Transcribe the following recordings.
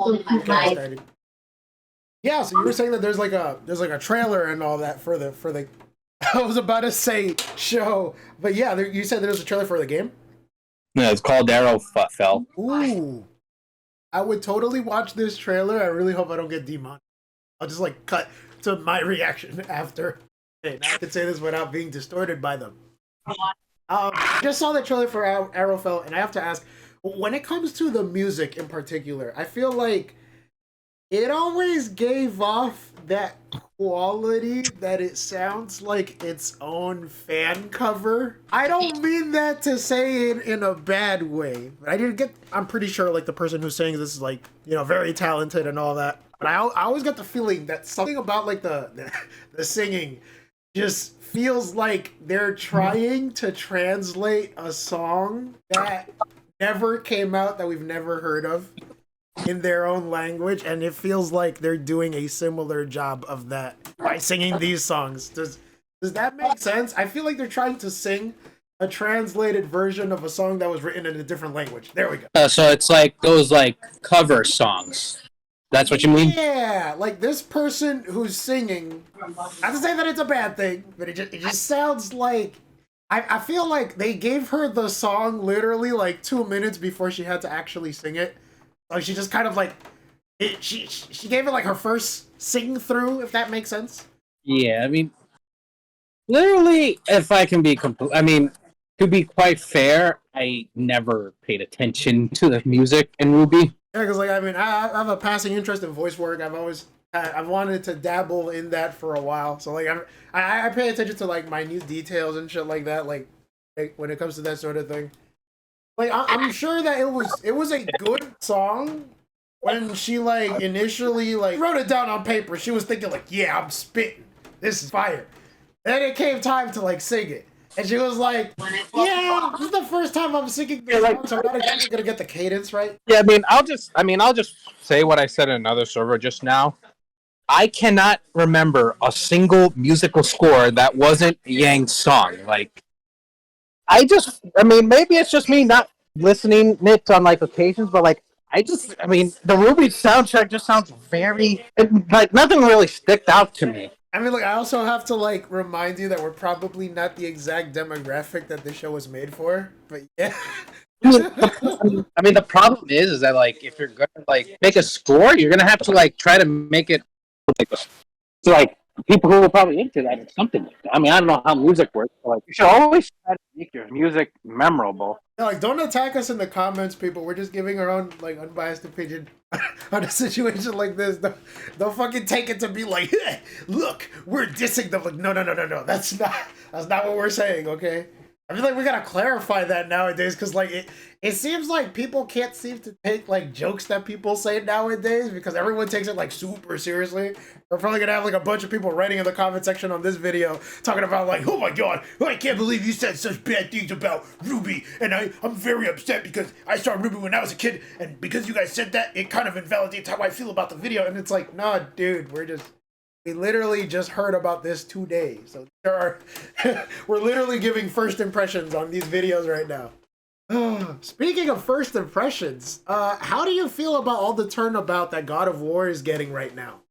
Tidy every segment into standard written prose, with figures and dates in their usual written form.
Okay, started. Yeah, so you were saying that there's like a trailer and all that for the I was about to say show, but yeah, you said there's a trailer for the game. No, it's called Arrowfell. Ooh, I would totally watch this trailer. I really hope I don't get demonetized. I'll just like cut to my reaction after. Okay, now I can say this without being distorted by them. Just saw the trailer for Arrowfell, and I have to ask, when it comes to the music in particular, I feel like it always gave off that quality that it sounds like its own fan cover. I don't mean that to say it in a bad way, but I'm pretty sure like the person who's saying this is like, very talented and all that. But I always got the feeling that something about like the singing just feels like they're trying to translate a song that never came out, that we've never heard of, in their own language, and it feels like they're doing a similar job of that by singing these songs. Does that make sense? I feel like they're trying to sing a translated version of a song that was written in a different language. There we go. So it's like those like cover songs. That's what you mean? Yeah, like this person who's singing. Not to say that it's a bad thing, but it just sounds like I feel like they gave her the song literally like 2 minutes before she had to actually sing it. Like she just kind of like she gave it like her first sing through, if that makes sense. Yeah, I mean, literally, if I can be to be quite fair, I never paid attention to the music in Ruby. Yeah, because like I have a passing interest in voice work. I've wanted to dabble in that for a while. So like I pay attention to like minute details and shit like that. Like when it comes to that sort of thing. Like I'm sure that it was a good song when she like initially like wrote it down on paper. She was thinking like, yeah, I'm spitting. This is fire. Then it came time to like sing it. And she was like, yeah, this is the first time I'm singing this song, so I'm not exactly gonna get the cadence right. Yeah, I'll just say what I said in another server just now. I cannot remember a single musical score that wasn't Yang's song. Like, maybe it's just me not listening it on like occasions, but like, the Ruby soundtrack just sounds like nothing really sticked out to me. I mean, like, I also have to, like, remind you that we're probably not the exact demographic that this show was made for, but yeah. The problem is that, like, if you're gonna, like, make a score, you're gonna have to, like, try to make it, like, people who are probably into that or something like that. I mean, I don't know how music works, but, like, you should always try to make your music memorable. No, like, don't attack us in the comments, people. We're just giving our own, like, unbiased opinion on a situation like this. Don't fucking take it to be like, hey, look, we're dissing them. Like, no. That's not what we're saying, okay? I feel like we gotta clarify that nowadays, because like it seems like people can't seem to take like jokes that people say nowadays, because everyone takes it like super seriously. We're probably gonna have like a bunch of people writing in the comment section on this video talking about like, oh my god, I can't believe you said such bad things about Ruby, and I'm very upset because I saw Ruby when I was a kid, and because you guys said that, it kind of invalidates how I feel about the video. And it's like, nah, dude, we literally just heard about this today. So we're literally giving first impressions on these videos right now. Speaking of first impressions, how do you feel about all the turnabout that God of War is getting right now?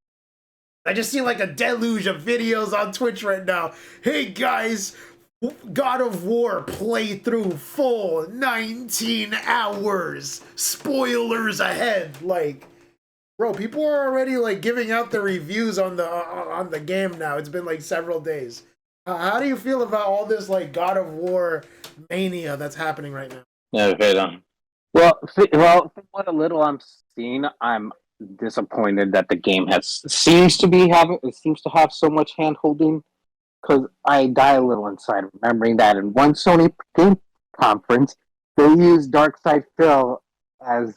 I just see like a deluge of videos on Twitch right now. Hey guys, God of War playthrough full 19 hours. Spoilers ahead. Like, bro, people are already like giving out the reviews on the game now. It's been like several days. How do you feel about all this like God of War mania that's happening right now? Yeah, okay. Well, from what a little I'm seeing, I'm disappointed that the game seems to have so much hand holding. Because I die a little inside remembering that in one Sony game conference they used Darkside Phil as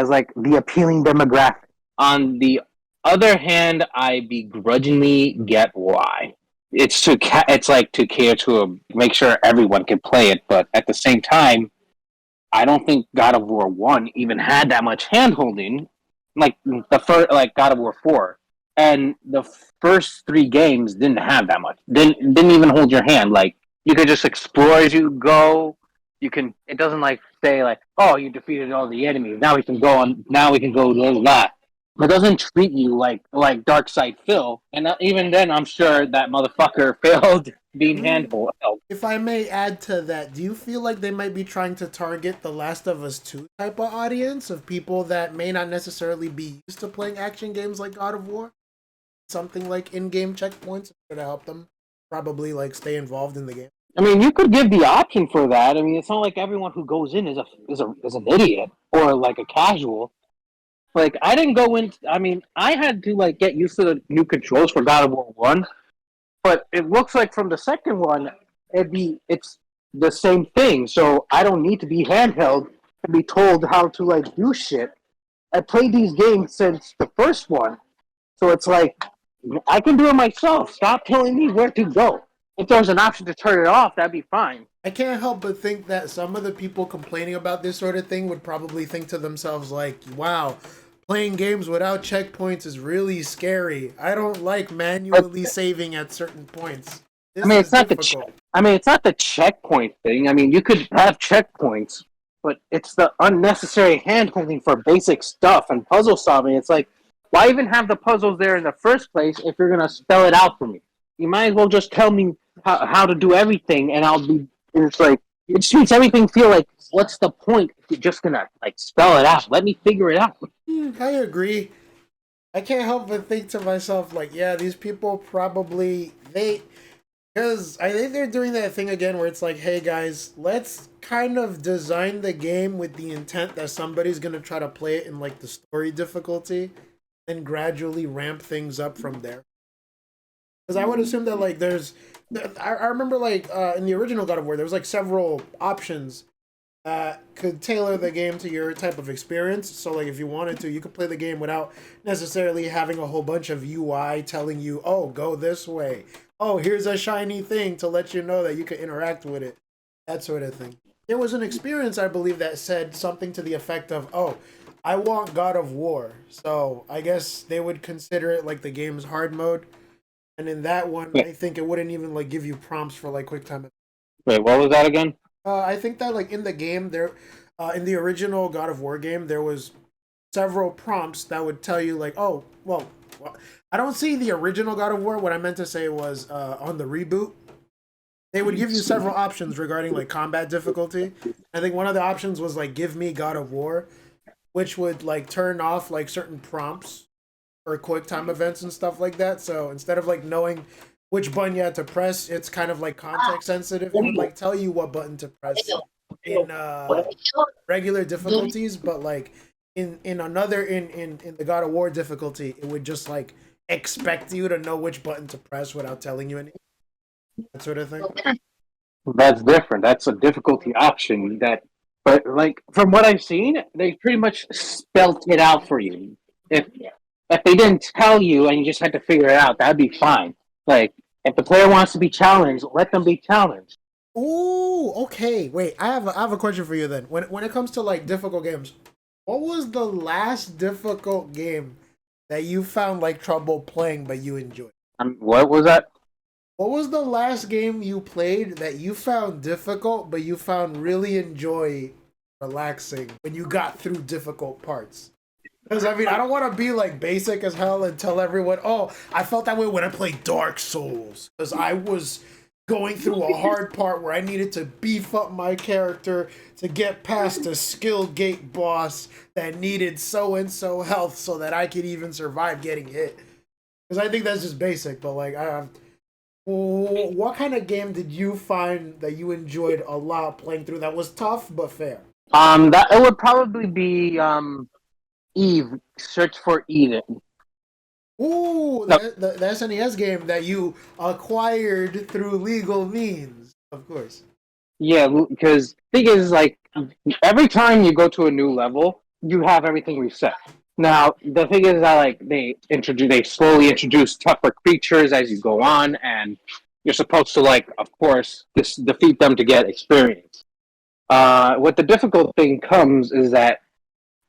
like the appealing demographic. On the other hand, I begrudgingly get why. It's like to cater to make sure everyone can play it, but at the same time, I don't think God of War 1 even had that much hand holding, like the first, like God of War 4, and the first 3 games didn't have that much. Didn't even hold your hand. Like, you could just explore as you go. It doesn't like say like, oh, you defeated all the enemies. Now we can go on. Now we can go do that. It doesn't treat you like Dark Side Phil. And even then, I'm sure that motherfucker failed being handheld. If I may add to that, do you feel like they might be trying to target the Last of Us 2 type of audience of people that may not necessarily be used to playing action games like God of War? Something like in-game checkpoints to help them probably like stay involved in the game. I mean, you could give the option for that. I mean, it's not like everyone who goes in is an idiot or like a casual. Like I didn't go in. I mean, I had to like get used to the new controls for God of War 1, but it looks like from the second one, it's the same thing. So I don't need to be handheld and be told how to like do shit. I played these games since the first one, so it's like I can do it myself. Stop telling me where to go. If there was an option to turn it off, that'd be fine. I can't help but think that some of the people complaining about this sort of thing would probably think to themselves like, wow, playing games without checkpoints is really scary. I don't like manually saving at certain points. I mean, it's not the checkpoint thing. I mean, you could have checkpoints, but it's the unnecessary hand-holding for basic stuff and puzzle solving. It's like, why even have the puzzles there in the first place if you're gonna spell it out for me? You might as well just tell me how to do everything, and I'll be. It's like it just makes everything feel like, what's the point if you're just gonna like spell it out? Let me figure it out. I agree. I can't help but think to myself like, yeah, these people probably because I think they're doing that thing again where it's like, hey guys, let's kind of design the game with the intent that somebody's gonna try to play it in like the story difficulty, and gradually ramp things up from there. Because I would assume that like I remember like in the original God of War there was like several options that could tailor the game to your type of experience. So like if you wanted to, you could play the game without necessarily having a whole bunch of UI telling you, oh, go this way. Oh, here's a shiny thing to let you know that you can interact with it. That sort of thing. There was an experience, I believe, that said something to the effect of, oh, I want God of War. So I guess they would consider it like the game's hard mode. And in that one, I think it wouldn't even like give you prompts for like quick time. Wait, what was that again? I think that like in the game there, in the original God of War game, there was several prompts that would tell you like, oh, well, I don't see the original God of War. What I meant to say was on the reboot, they would give you several options regarding like combat difficulty. I think one of the options was like, give me God of War, which would like turn off like certain prompts or quick time events and stuff like that. So instead of like knowing which button you had to press, it's kind of like context sensitive. It would like tell you what button to press in regular difficulties, but like in the God of War difficulty, it would just like expect you to know which button to press without telling you anything. That sort of thing. That's different. That's a difficulty option. But like from what I've seen, they pretty much spelt it out for you. If they didn't tell you and you just had to figure it out, that'd be fine. Like, if the player wants to be challenged, let them be challenged. Ooh, okay. Wait, I have a question for you then. When it comes to like difficult games, what was the last difficult game that you found like trouble playing but you enjoyed? What was that? What was the last game you played that you found difficult but you found really relaxing when you got through difficult parts? Because, I mean, I don't want to be, like, basic as hell and tell everyone, oh, I felt that way when I played Dark Souls. Because I was going through a hard part where I needed to beef up my character to get past a skill gate boss that needed so-and-so health so that I could even survive getting hit. Because I think that's just basic, but, like, what kind of game did you find that you enjoyed a lot playing through that was tough but fair? That it would probably be, Eve, Search for Eden. Ooh, the SNES game that you acquired through legal means, of course. Yeah, because the thing is, like, every time you go to a new level, you have everything reset. Now, the thing is that, like, they slowly introduce tougher creatures as you go on, and you're supposed to, like, of course, defeat them to get experience. What the difficult thing comes is that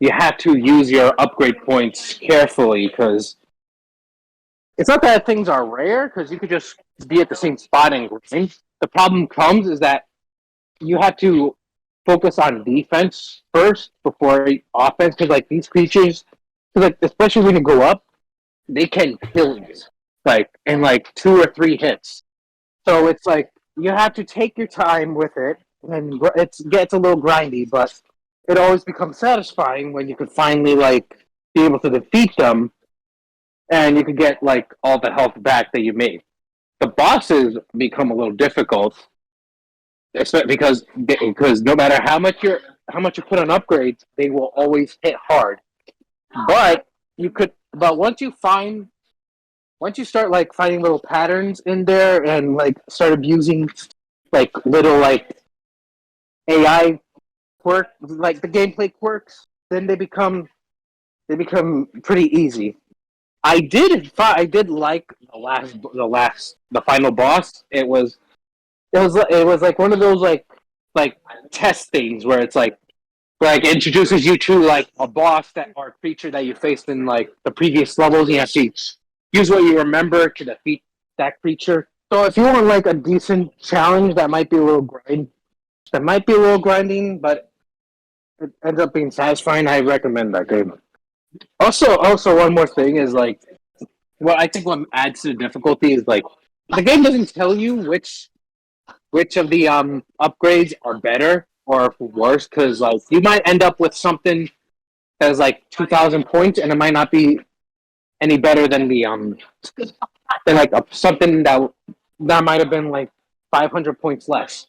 you have to use your upgrade points carefully, because it's not that things are rare, because you could just be at the same spot and grind. The problem comes is that you have to focus on defense first before offense, because like these creatures, 'cause, like especially when you go up, they can kill you like in like 2 or 3 hits. So it's like you have to take your time with it, and it gets a little grindy, but it always becomes satisfying when you could finally like be able to defeat them, and you could get like all the health back that you made. The bosses become a little difficult, because no matter how much you put on upgrades, they will always hit hard. But once you start like finding little patterns in there and like start abusing like little like AI quirk, like the gameplay quirks, then they become pretty easy. I did like the final boss. It was like one of those like test things where it's like introduces you to like a boss that or a creature that you faced in like the previous levels. You have to use what you remember to defeat that creature. So if you want like a decent challenge that might be a little grinding, but it ends up being satisfying, I recommend that game. Also, one more thing is like, well, I think what adds to the difficulty is like the game doesn't tell you which of the upgrades are better or worse, because like you might end up with something that is like 2,000 points, and it might not be any better than something that might have been like 500 points less.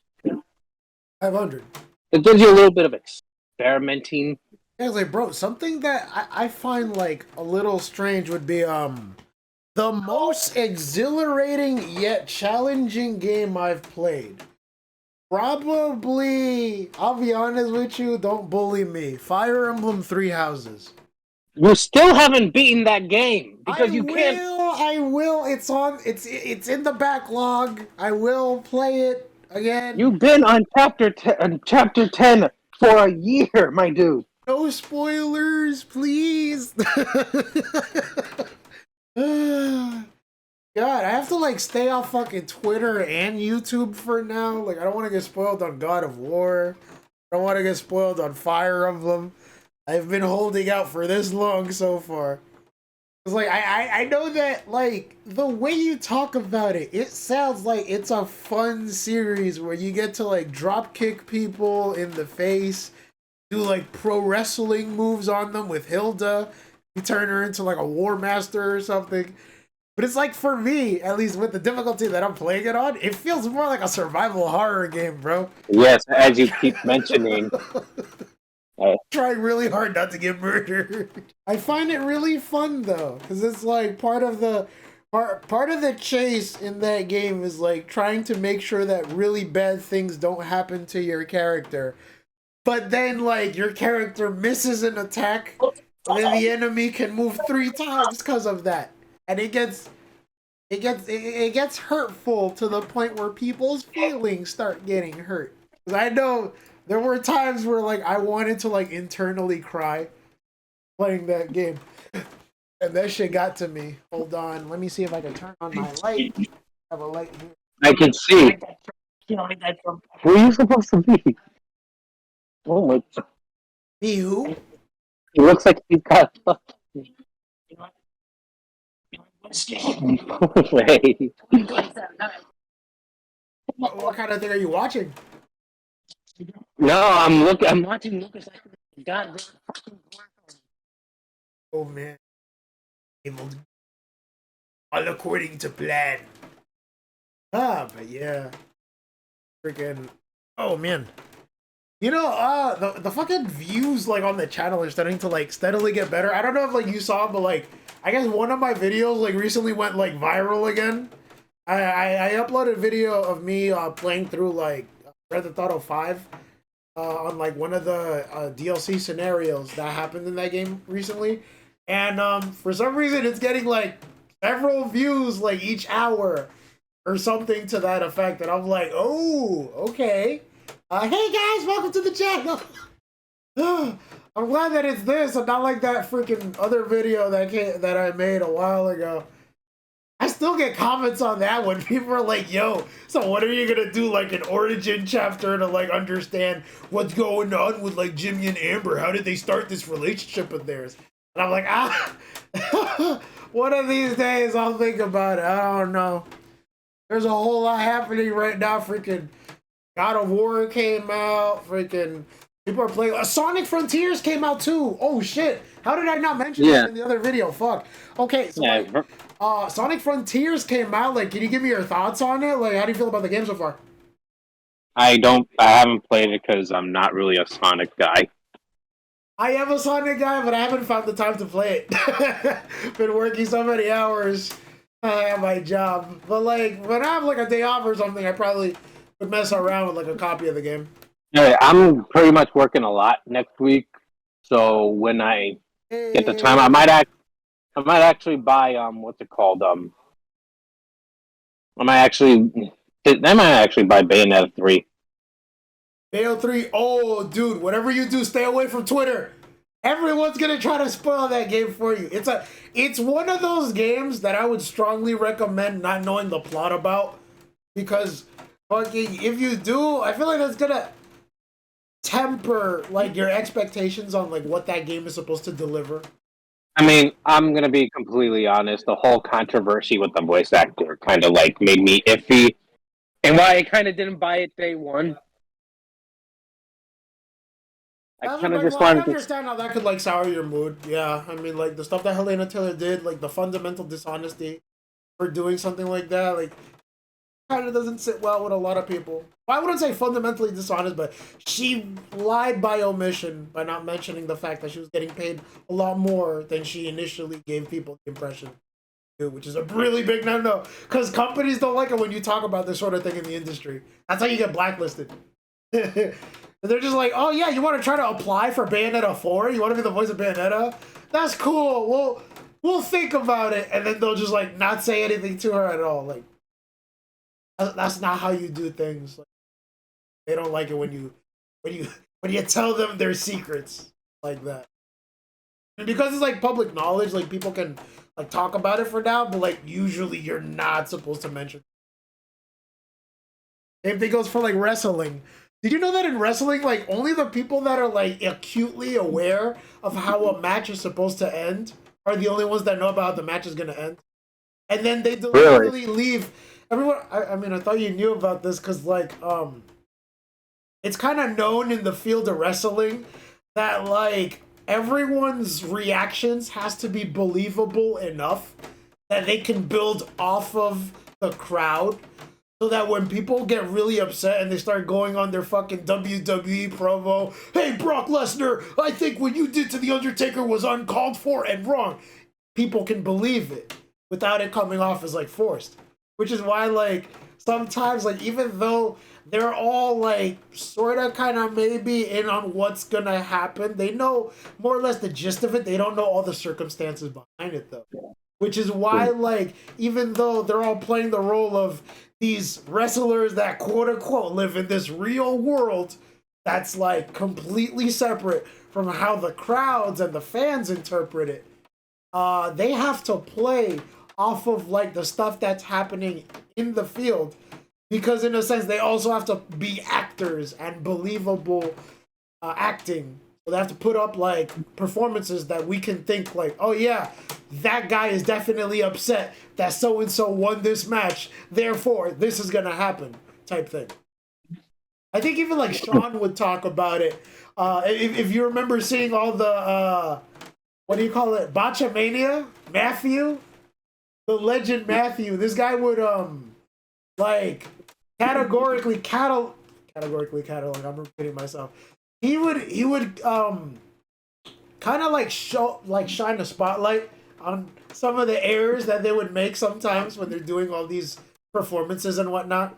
500. It gives you a little bit of experimenting. Yeah, it's like, bro, something that I find like a little strange would be the most exhilarating yet challenging game I've played. Probably, I'll be honest with you, don't bully me. Fire Emblem Three Houses. You still haven't beaten that game because you can't. I will. It's in the backlog. I will play it again. You've been on chapter 10 for a year, my dude. No spoilers, please. God, I have to like stay off fucking Twitter and YouTube for now. Like, I don't want to get spoiled on God of War. I don't want to get spoiled on Fire Emblem. I've been holding out for this long so far. It's like I know that like the way you talk about it, it sounds like it's a fun series where you get to like drop kick people in the face, do like pro wrestling moves on them with Hilda. You turn her into like a war master or something. But it's like, for me, at least with the difficulty that I'm playing it on, it feels more like a survival horror game, bro. Yes, as you keep mentioning. Trying really hard not to get murdered. I find it really fun though, because it's like part of the chase in that game is like trying to make sure that really bad things don't happen to your character. But then like your character misses an attack, and then the enemy can move 3 times because of that. And it gets hurtful to the point where people's feelings start getting hurt. 'Cause I know there were times where like I wanted to like internally cry playing that game. And that shit got to me. Hold on, let me see if I can turn on my light. I have a light here. I can see. Who are you supposed to be? Oh my. Me who? He looks like he's got. Wait. What kind of thing are you watching? No, I'm watching Lucas. God. Oh man. All according to plan. But yeah. Freaking. Oh man. You know, the fucking views like on the channel are starting to like steadily get better. I don't know if like you saw, but like I guess one of my videos like recently went like viral again. I uploaded a video of me playing through like Grand Theft Auto 5 on like one of the DLC scenarios that happened in that game recently, and for some reason it's getting like several views like each hour or something to that effect, and I'm like, oh, okay. Hey guys, welcome to the channel. I'm glad that it's this and not like that freaking other video that I made a while ago. I still get comments on that when people are like, yo, so what are you gonna do, like an origin chapter to like understand what's going on with like Jimmy and Amber? How did they start this relationship of theirs? And I'm like, one of these days I'll think about it. I don't know. There's a whole lot happening right now. Freaking God of War came out. Freaking people are playing. Sonic Frontiers came out too. Oh shit! How did I not mention that in the other video? Fuck. Okay, so Sonic Frontiers came out. Like, can you give me your thoughts on it? Like, how do you feel about the game so far? I haven't played it because I'm not really a Sonic guy. I am a Sonic guy, but I haven't found the time to play it. Been working so many hours at my job. But like, when I have like a day off or something, I probably would mess around with like a copy of the game. Yeah, I'm pretty much working a lot next week, so when I get the time, I might actually buy what's it called? I might actually buy Bayonetta 3. Bayo 3, oh dude, whatever you do, stay away from Twitter. Everyone's gonna try to spoil that game for you. It's one of those games that I would strongly recommend not knowing the plot about, because fucking if you do, I feel like that's gonna temper like your expectations on like what that game is supposed to deliver. I mean, I'm gonna be completely honest. The whole controversy with the voice actor kind of like made me iffy, and why I kind of didn't buy it day one. I kind of just wanted I understand how that could like sour your mood. Yeah, I mean, like the stuff that Helena Taylor did, like the fundamental dishonesty for doing something like that, like kind of doesn't sit well with a lot of people. Well, I wouldn't say fundamentally dishonest, but she lied by omission by not mentioning the fact that she was getting paid a lot more than she initially gave people the impression to, which is a really big no-no, because companies don't like it when you talk about this sort of thing in the industry. That's how you get blacklisted. They're just like, oh yeah, you want to try to apply for Bayonetta 4? You want to be the voice of Bayonetta? That's cool. We'll think about it, and then they'll just like not say anything to her at all. Like, that's not how you do things. Like, they don't like it when you tell them their secrets like that. And because it's like public knowledge, like people can like talk about it for now, but like usually you're not supposed to mention. Same thing goes for like wrestling. Did you know that in wrestling, like only the people that are like acutely aware of how a match is supposed to end are the only ones that know about how the match is gonna end, and then they deliberately leave everyone. I mean, I thought you knew about this because like it's kind of known in the field of wrestling that like everyone's reactions has to be believable enough that they can build off of the crowd. So that when people get really upset and they start going on their fucking WWE promo, hey, Brock Lesnar, I think what you did to The Undertaker was uncalled for and wrong. People can believe it without it coming off as, like, forced. Which is why, like, sometimes, like, even though they're all, like, sort of kind of maybe in on what's gonna happen, they know more or less the gist of it. They don't know all the circumstances behind it, though. Which is why, like, even though they're all playing the role of these wrestlers that quote-unquote live in this real world that's, like, completely separate from how the crowds and the fans interpret it, they have to play off of, like, the stuff that's happening in the field, because, in a sense, they also have to be actors and believable acting. So they have to put up, like, performances that we can think, like, oh, yeah, that guy is definitely upset that so-and-so won this match, therefore, this is gonna happen, type thing. I think even, like, Sean would talk about it. If you remember seeing all the, what do you call it, Botchamania? Matthew? The legend Matthew. This guy would, like, categorically, like, I'm repeating myself. He would kind of like shine a spotlight on some of the errors that they would make sometimes when they're doing all these performances and whatnot.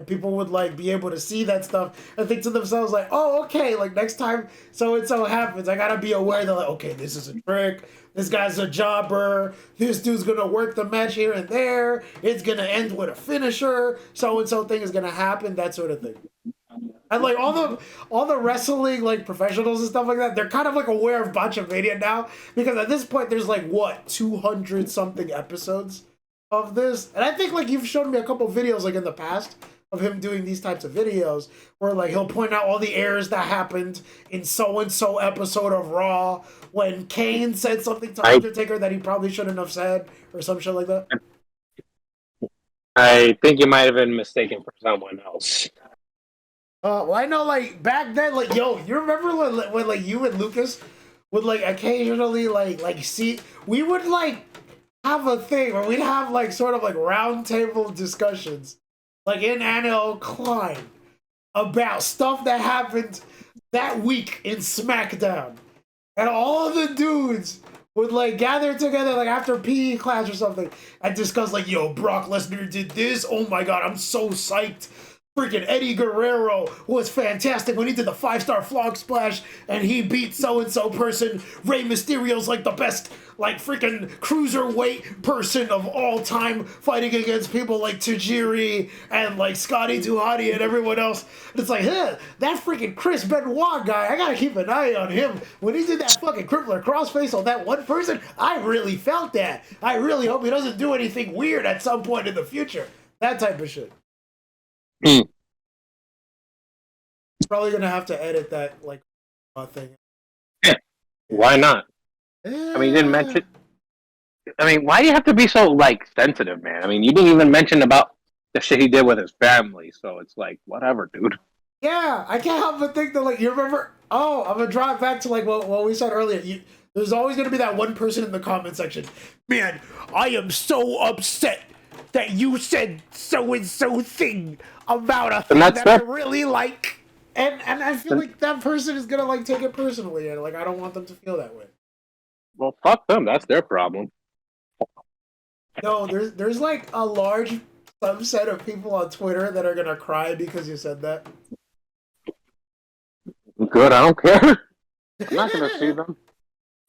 And people would like be able to see that stuff and think to themselves like, oh, okay, like next time so and so happens, I gotta be aware that like, okay, this is a trick. This guy's a jobber. This dude's gonna work the match here and there. It's gonna end with a finisher. So and so thing is gonna happen. That sort of thing. And like all the wrestling like professionals and stuff like that, they're kind of like aware of Botchamania now, because at this point there's like what 200 something episodes. of this, and I think like you've shown me a couple videos like in the past of him doing these types of videos where like he'll point out all the errors that happened in so and so episode of Raw when Kane said something to Undertaker that he probably shouldn't have said or some shit like that. I think you might have been mistaken for someone else. Well, I know like back then, like yo, you remember when like you and Lucas would like occasionally like see we would like have a thing where we'd have like sort of like round table discussions like in Anil Klein about stuff that happened that week in SmackDown. And all the dudes would like gather together like after PE class or something and discuss like, yo, Brock Lesnar did this. Oh my god, I'm so psyched. Freaking Eddie Guerrero was fantastic when he did the 5-star flog splash and he beat so-and-so person. Rey Mysterio's like the best like freaking cruiserweight person of all time fighting against people like Tajiri and like Scotty Duhati and everyone else. And it's like, that freaking Chris Benoit guy, I gotta keep an eye on him. When he did that fucking crippler crossface on that one person, I really felt that. I really hope he doesn't do anything weird at some point in the future. That type of shit. Probably gonna have to edit that like thing. Yeah. Why not? I mean, you didn't mention. I mean, why do you have to be so like sensitive, man? I mean, you didn't even mention about the shit he did with his family, so it's like whatever, dude. Yeah, I can't help but think that like you remember. Oh, I'm gonna draw it back to like what we said earlier. There's always gonna be that one person in the comment section. Man, I am so upset that you said so and so thing about a thing that I really like. And I feel like that person is gonna like take it personally, and like I don't want them to feel that way. Well, fuck them. That's their problem. No, there's like a large subset of people on Twitter that are gonna cry because you said that. Good, I don't care. I'm not gonna see them.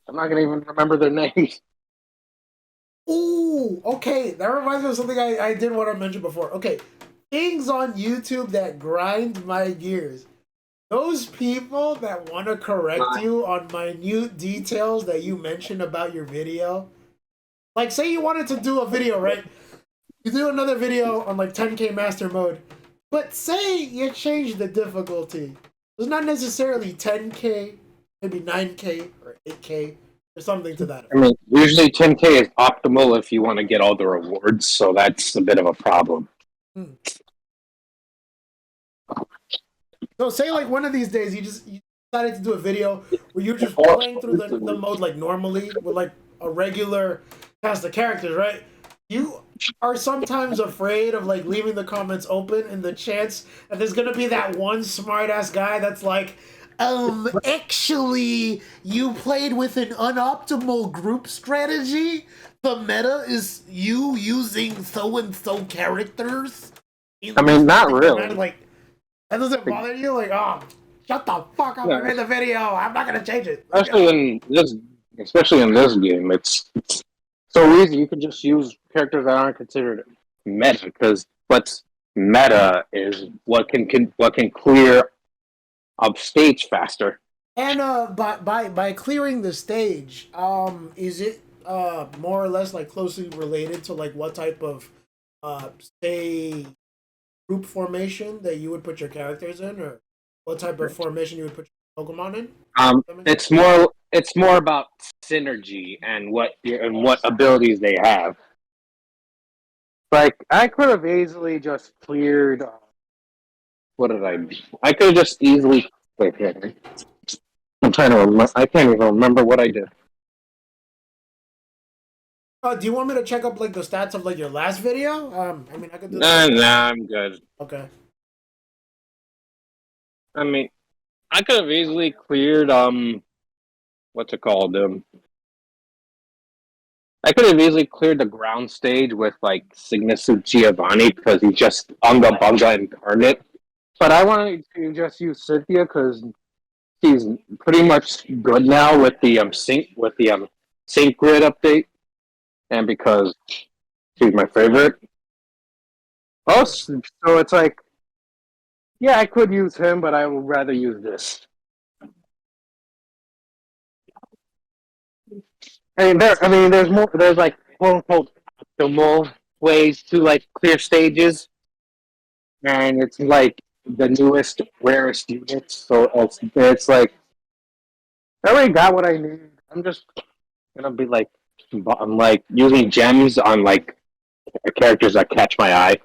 I'm not gonna even remember their names. Ooh, okay. That reminds me of something I did want to mention before. Okay, things on YouTube that grind my gears. Those people that want to correct you on minute details that you mentioned about your video. Like, say you wanted to do a video, right? You do another video on, like, 10K Master Mode. But say you change the difficulty. It's not necessarily 10K, maybe 9K or 8K or something to that effect. I mean, usually 10K is optimal if you want to get all the rewards, so that's a bit of a problem. So say like one of these days you decided to do a video where you're just playing through the mode like normally with like a regular cast of characters, right? You are sometimes afraid of like leaving the comments open in the chance that there's gonna be that one smart ass guy that's like, actually you played with an unoptimal group strategy. The meta is you using so and so characters. I mean, not really. Like, that doesn't bother you? Like, oh, shut the fuck up! I made the video. I'm not gonna change it. Especially in this game, it's so easy. You can just use characters that aren't considered meta, because what's meta is what can clear up stage faster. And by clearing the stage, is it more or less like closely related to like what type of say group formation that you would put your characters in, or what type of formation you would put your Pokemon in? It's more about synergy and what abilities they have. Like, I could have easily just cleared. What did I do? I could have just easily. Wait, I'm trying to remember. I can't even remember what I did. Do you want me to check up like the stats of like your last video? I mean, I could do that. Nah, I'm good. Okay. I mean, I could have easily cleared what's it called? I could have easily cleared the ground stage with like Signasu Giovanni because he's just Unga Bunga incarnate. But I wanted to just use Cynthia because she's pretty much good now with the sync grid update. And because she's my favorite. Oh, so it's like, yeah, I could use him, but I would rather use this. There's more. There's like quote unquote optimal ways to like clear stages, and it's like the newest, rarest units. So it's like I already got what I need. I'm just gonna be like I'm like using gems on like characters that catch my eye.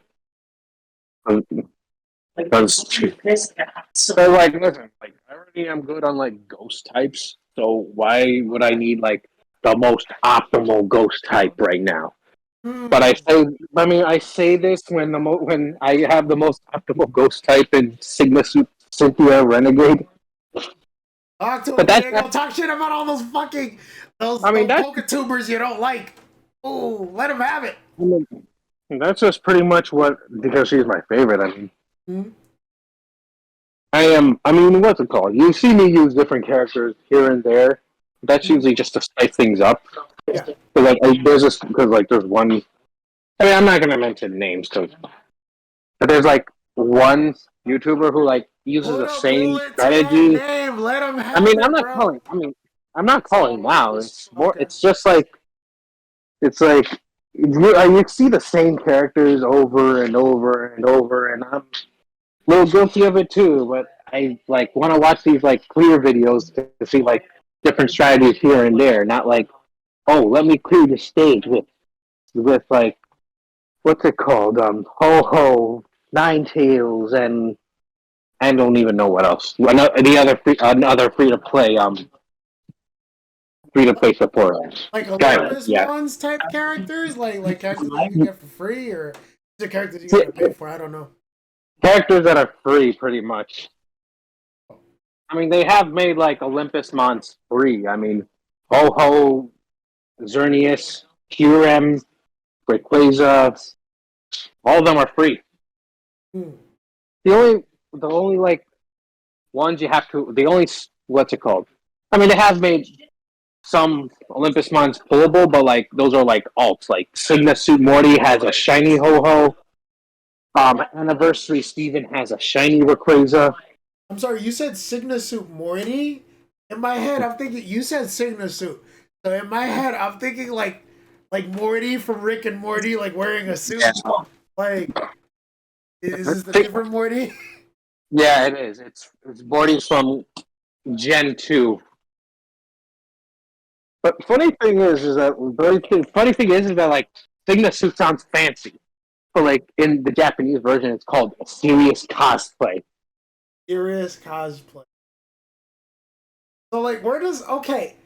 So like, listen, like I already am good on like ghost types. So why would I need like the most optimal ghost type right now? But Hmm. I say this when when I have the most optimal ghost type in Cynthia Renegade. Talk to But him. We ain't gonna talk shit about all those fucking I mean those that's Poketubers you don't like. Ooh, let him have it. that's just pretty much what because she's my favorite. I mean, Hmm. I am. I mean, what's it called? You see me use different characters here and there. That's Hmm. usually just to spice things up. Yeah. Like there's this because like there's one. I mean, I'm not gonna mention names because but there's like one YouTuber who like uses Put the a same bullet to that strategy. name. Let him I have mean, it, bro. I'm not calling now. It's more. Okay. It's just like it's like you see the same characters over and over and over, and I'm a little guilty of it too. But I like want to watch these like clear videos to see like different strategies here and there, not like oh, let me clear the stage with like what's it called? Ho Ho, Nine Tails, and I don't even know what else. Another free to play support. Like Skyline, Olympus yeah. Mons type characters, like characters that you can get for free, or the characters you gotta pay for. I don't know. Characters that are free, pretty much. I mean, they have made like Olympus Mons free. I mean, Ho Ho, Xerneas, Qrem, Rayquaza, all of them are free. Hmm. The only like ones you have to, the only what's it called? I mean, they have made some Olympus Mons pullable, but like those are like alts. Like Sigma Suit Morty has a shiny Ho Ho. Anniversary Steven has a shiny Rayquaza. I'm sorry, you said Signa Suit Morty? In my head, I'm thinking you said Signa Suit. So in my head, I'm thinking like Morty from Rick and Morty, like wearing a suit. Like, is this the different Morty? Yeah, it is. It's Morty from Gen 2. But funny thing is that like Sigma Suit sounds fancy, but like in the Japanese version, it's called a serious cosplay. Serious cosplay. So like, where does okay?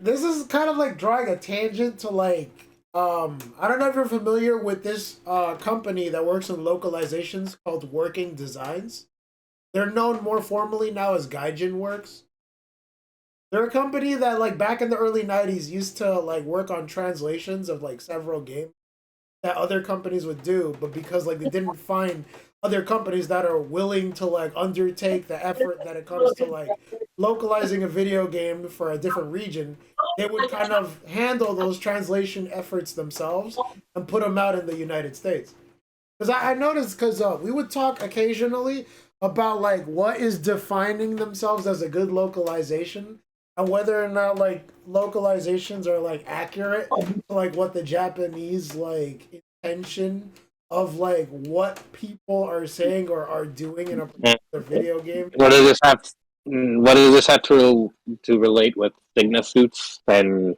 This is kind of like drawing a tangent to like I don't know if you're familiar with this company that works on localizations called Working Designs. They're known more formally now as Gaijin Works. They're a company that like back in the early 90s used to like work on translations of like several games that other companies would do, but because like they didn't find other companies that are willing to like undertake the effort that it comes to like localizing a video game for a different region, they would kind of handle those translation efforts themselves and put them out in the United States. Because I noticed because we would talk occasionally about like what is defining themselves as a good localization and whether or not like localizations are like accurate to like what the Japanese like intention of like what people are saying or are doing in a particular video game. What does this have? What does this have to relate with Sigma Suits and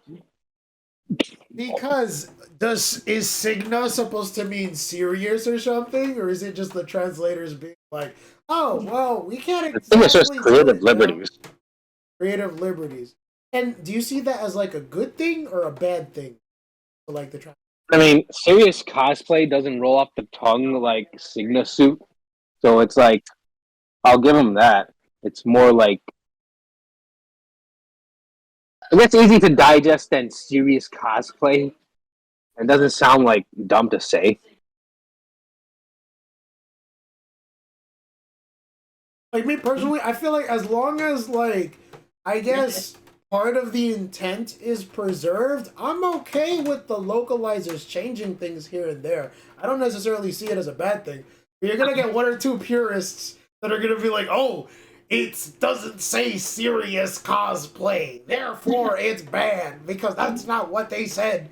Because does is Signa supposed to mean serious or something, or is it just the translators being like, oh well, we can't I think it's just exactly do creative it now. liberties. Creative liberties. And do you see that as like a good thing or a bad thing? For like the I mean, serious cosplay doesn't roll off the tongue like Sigma Suit, so it's like I'll give them that. It's more like I guess easy to digest than serious cosplay. It doesn't sound like dumb to say. like me personally, I feel like as long as like I guess part of the intent is preserved, I'm okay with the localizers changing things here and there. I don't necessarily see it as a bad thing. But you're gonna get one or two purists that are gonna be like, oh, it doesn't say serious cosplay, therefore it's banned because that's not what they said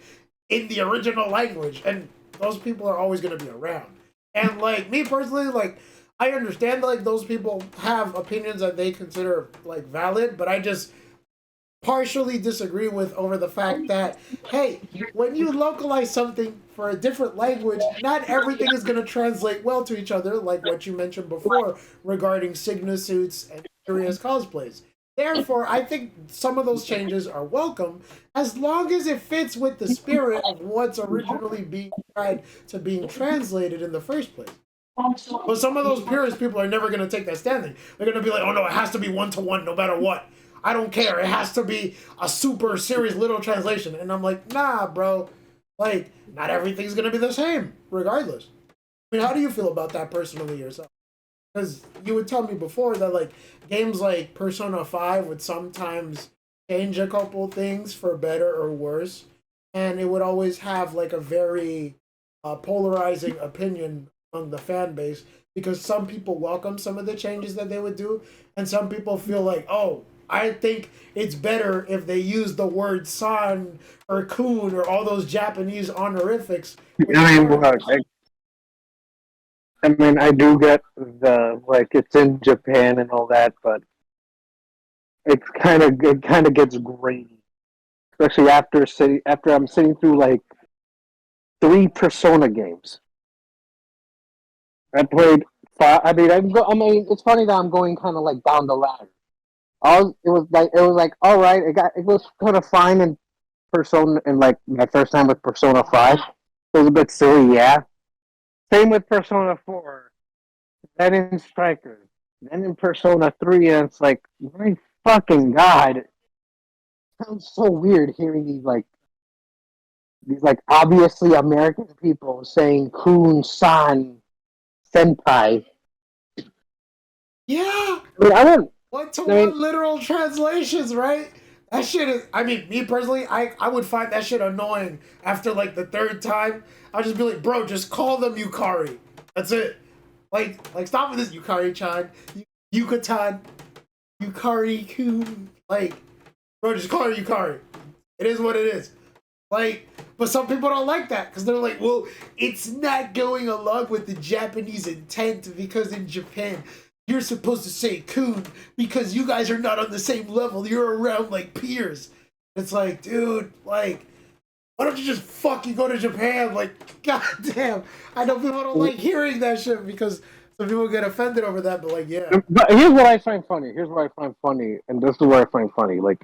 in the original language. And those people are always going to be around. And like me personally, like I understand like those people have opinions that they consider like valid, but I just partially disagree with over the fact that hey, when you localize something for a different language, not everything is going to translate well to each other, like what you mentioned before regarding Sigma suits and serious cosplays. Therefore, I think some of those changes are welcome as long as it fits with the spirit of what's originally being tried to being translated in the first place. But some of those purist people are never going to take that standing. They're going to be like, oh no, it has to be one-to-one no matter what. I don't care. It has to be a super serious literal translation. And I'm like, nah, bro. Like, not everything's going to be the same, regardless. I mean, how do you feel about that personally yourself? Because you would tell me before that, like, games like Persona 5 would sometimes change a couple things for better or worse. And it would always have, like, a very polarizing opinion among the fan base. Because some people welcome some of the changes that they would do. And some people feel like, oh, I think it's better if they use the word san or kun or all those Japanese honorifics. I mean, I do get the like it's in Japan and all that, but it kind of gets grainy, especially after I'm sitting through like 3 Persona games. I played 5. I mean, it's funny that I'm going kind of like down the ladder. It was like all right. It was kind of fine in Persona, and like my first time with Persona 5. It was a bit silly, yeah. Same with Persona 4, then in Striker, then in Persona 3, and it's like, my fucking god. It sounds so weird hearing these obviously American people saying kun, san, senpai. Yeah! I mean, I don't... One-to-one literal translations, right? That shit is... I mean, me personally, I would find that shit annoying after, like, the 3rd time. I'd just be like, bro, just call them Yukari. That's it. Like stop with this Yukari-chan, Yucatan, Yukari-kun. Like, bro, just call her Yukari. It is what it is. Like, but some people don't like that because they're like, well, it's not going along with the Japanese intent because in Japan, you're supposed to say kun because you guys are not on the same level. You're around like peers. It's like, dude, like, why don't you just fucking go to Japan? Like, goddamn. I know people don't like hearing that shit because some people get offended over that, but like, yeah. But here's what I find funny. And this is what I find funny. Like,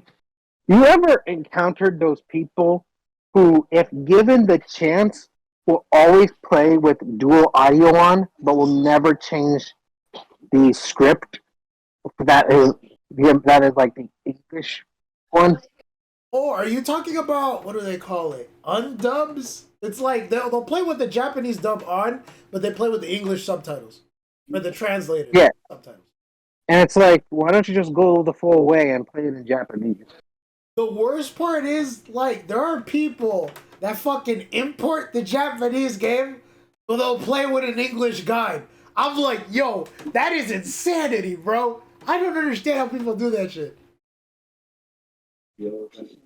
you ever encountered those people who, if given the chance, will always play with dual audio on, but will never change the script that is like the English one? Oh, are you talking about, what do they call it? Undubs? It's like they'll play with the Japanese dub on, but they play with the English subtitles. Or the translated subtitles. And it's like, why don't you just go the full way and play it in Japanese? The worst part is, like, there are people that fucking import the Japanese game, but they'll play with an English guide. I'm like, yo, that is insanity, bro. I don't understand how people do that shit.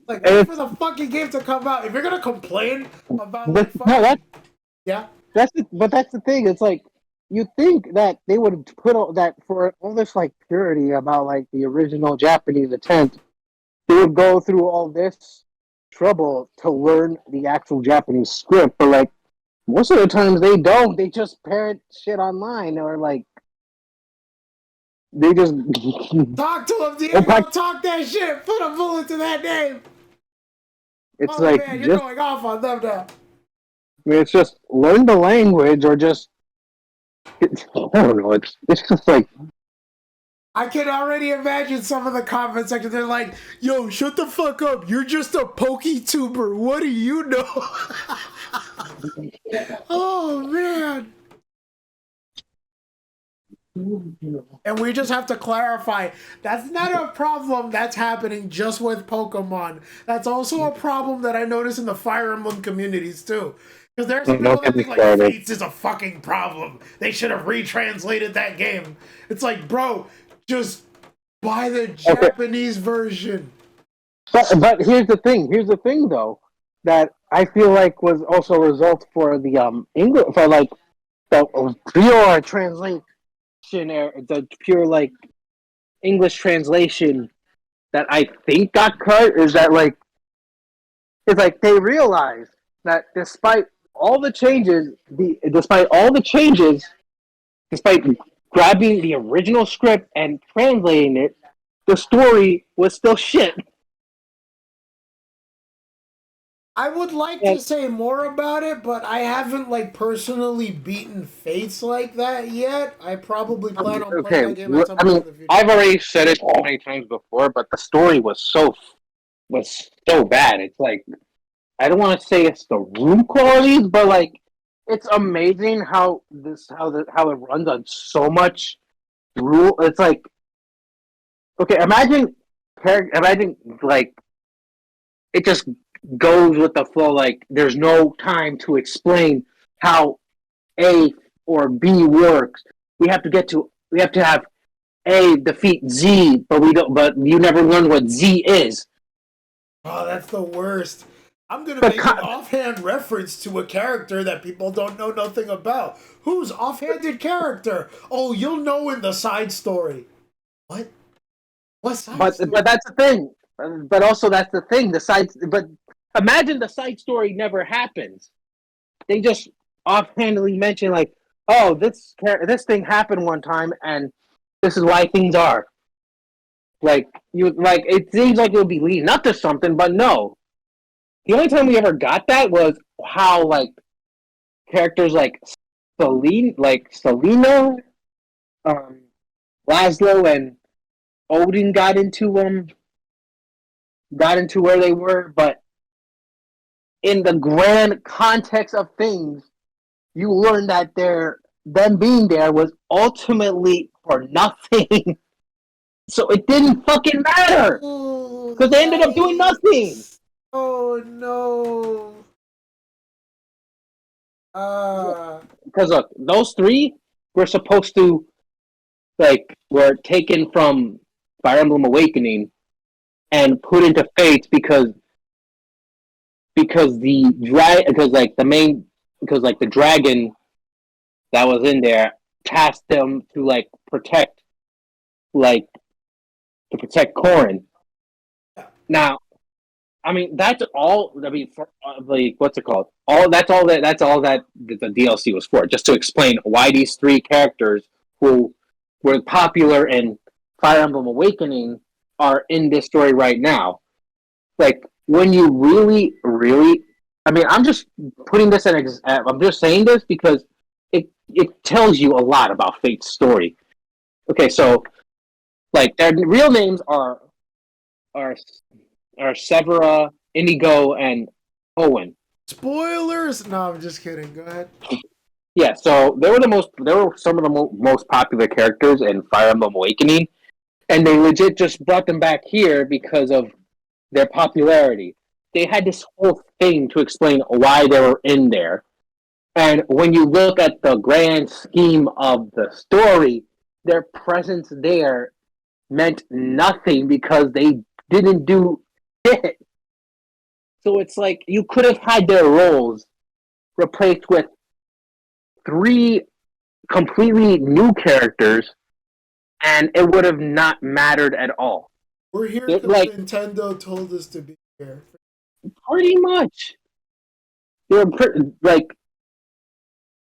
Like, wait for the fucking game to come out. If you're gonna complain about, like, fucking... Yeah? That's the thing. It's like, you think that they would put all that for all this, like, purity about, like, the original Japanese intent. They would go through all this trouble to learn the actual Japanese script, but, like, most of the times they don't. They just parrot shit online, or, like, they just... Talk to them, Diego! Talk that shit! Put a bullet to that name! It's like... man, you're going off on them now. I mean, it's just learn the language, or just... I don't know, it's just like... I can already imagine some of the comment section. They're like, yo, shut the fuck up. You're just a PokeTuber. What do you know? Oh, man. And we just have to clarify, that's not a problem that's happening just with Pokemon. That's also a problem that I notice in the Fire Emblem communities, too. Because there's people that think, like, Fates is a fucking problem. They should have retranslated that game. It's like, bro... Just buy the Japanese version. But here's the thing. Here's the thing, though, that I feel like was also a result for the English for like the pure translation the pure like English translation that I think got cut is that like it's like they realized that despite grabbing the original script and translating it, the story was still shit. I would like And to say more about it, but I haven't like personally beaten Fates like that yet. I probably plan on playing okay, that game at some I point mean, in the future. I've already said it so many times before, but the story was so bad. It's like I don't want to say it's the room qualities, but like it's amazing how it runs on so much rule. It's like okay, imagine like it just goes with the flow. Like there's no time to explain how A or B works. We have to have A defeat Z, but we don't. But you never learn what Z is. Oh, that's the worst. I'm gonna But make an offhand reference to a character that people don't know nothing about. Whose offhanded character? Oh, you'll know in the side story. What? What side story? but that's the thing. But also that's the thing. But imagine the side story never happens. They just offhandedly mention like, oh, this thing happened one time, and this is why things are. Like you like it seems like it would be leading up to something, but no. The only time we ever got that was how like characters Selena, um, Laszlo, and Odin got into where they were, but in the grand context of things, you learn that them being there was ultimately for nothing. So it didn't fucking matter Oh, because they ended up doing nothing. oh no. Uh, Because look, those three were supposed to were taken from Fire Emblem Awakening and put into Fates because the dragon that was in there tasked them to like Corrin. Now, I mean that's all. I mean, for what's it called? That's all that the DLC was for, just to explain why these three characters who were popular in Fire Emblem Awakening are in this story right now. Like when you really, really, I mean, I'm just putting this I'm just saying this because it tells you a lot about Fate's story. Okay, so like their real names are are Severa, Inigo, and Owen. spoilers? No, I'm just kidding. Go ahead. Yeah, so they were some of the most popular characters in Fire Emblem Awakening, and they legit just brought them back here because of their popularity. They had this whole thing to explain why they were in there. And when you look at the grand scheme of the story, their presence there meant nothing because they didn't do shit. So it's like you could have had their roles replaced with three completely new characters and it would have not mattered at all. We're here It, because like Nintendo told us to be here. pretty much. They're like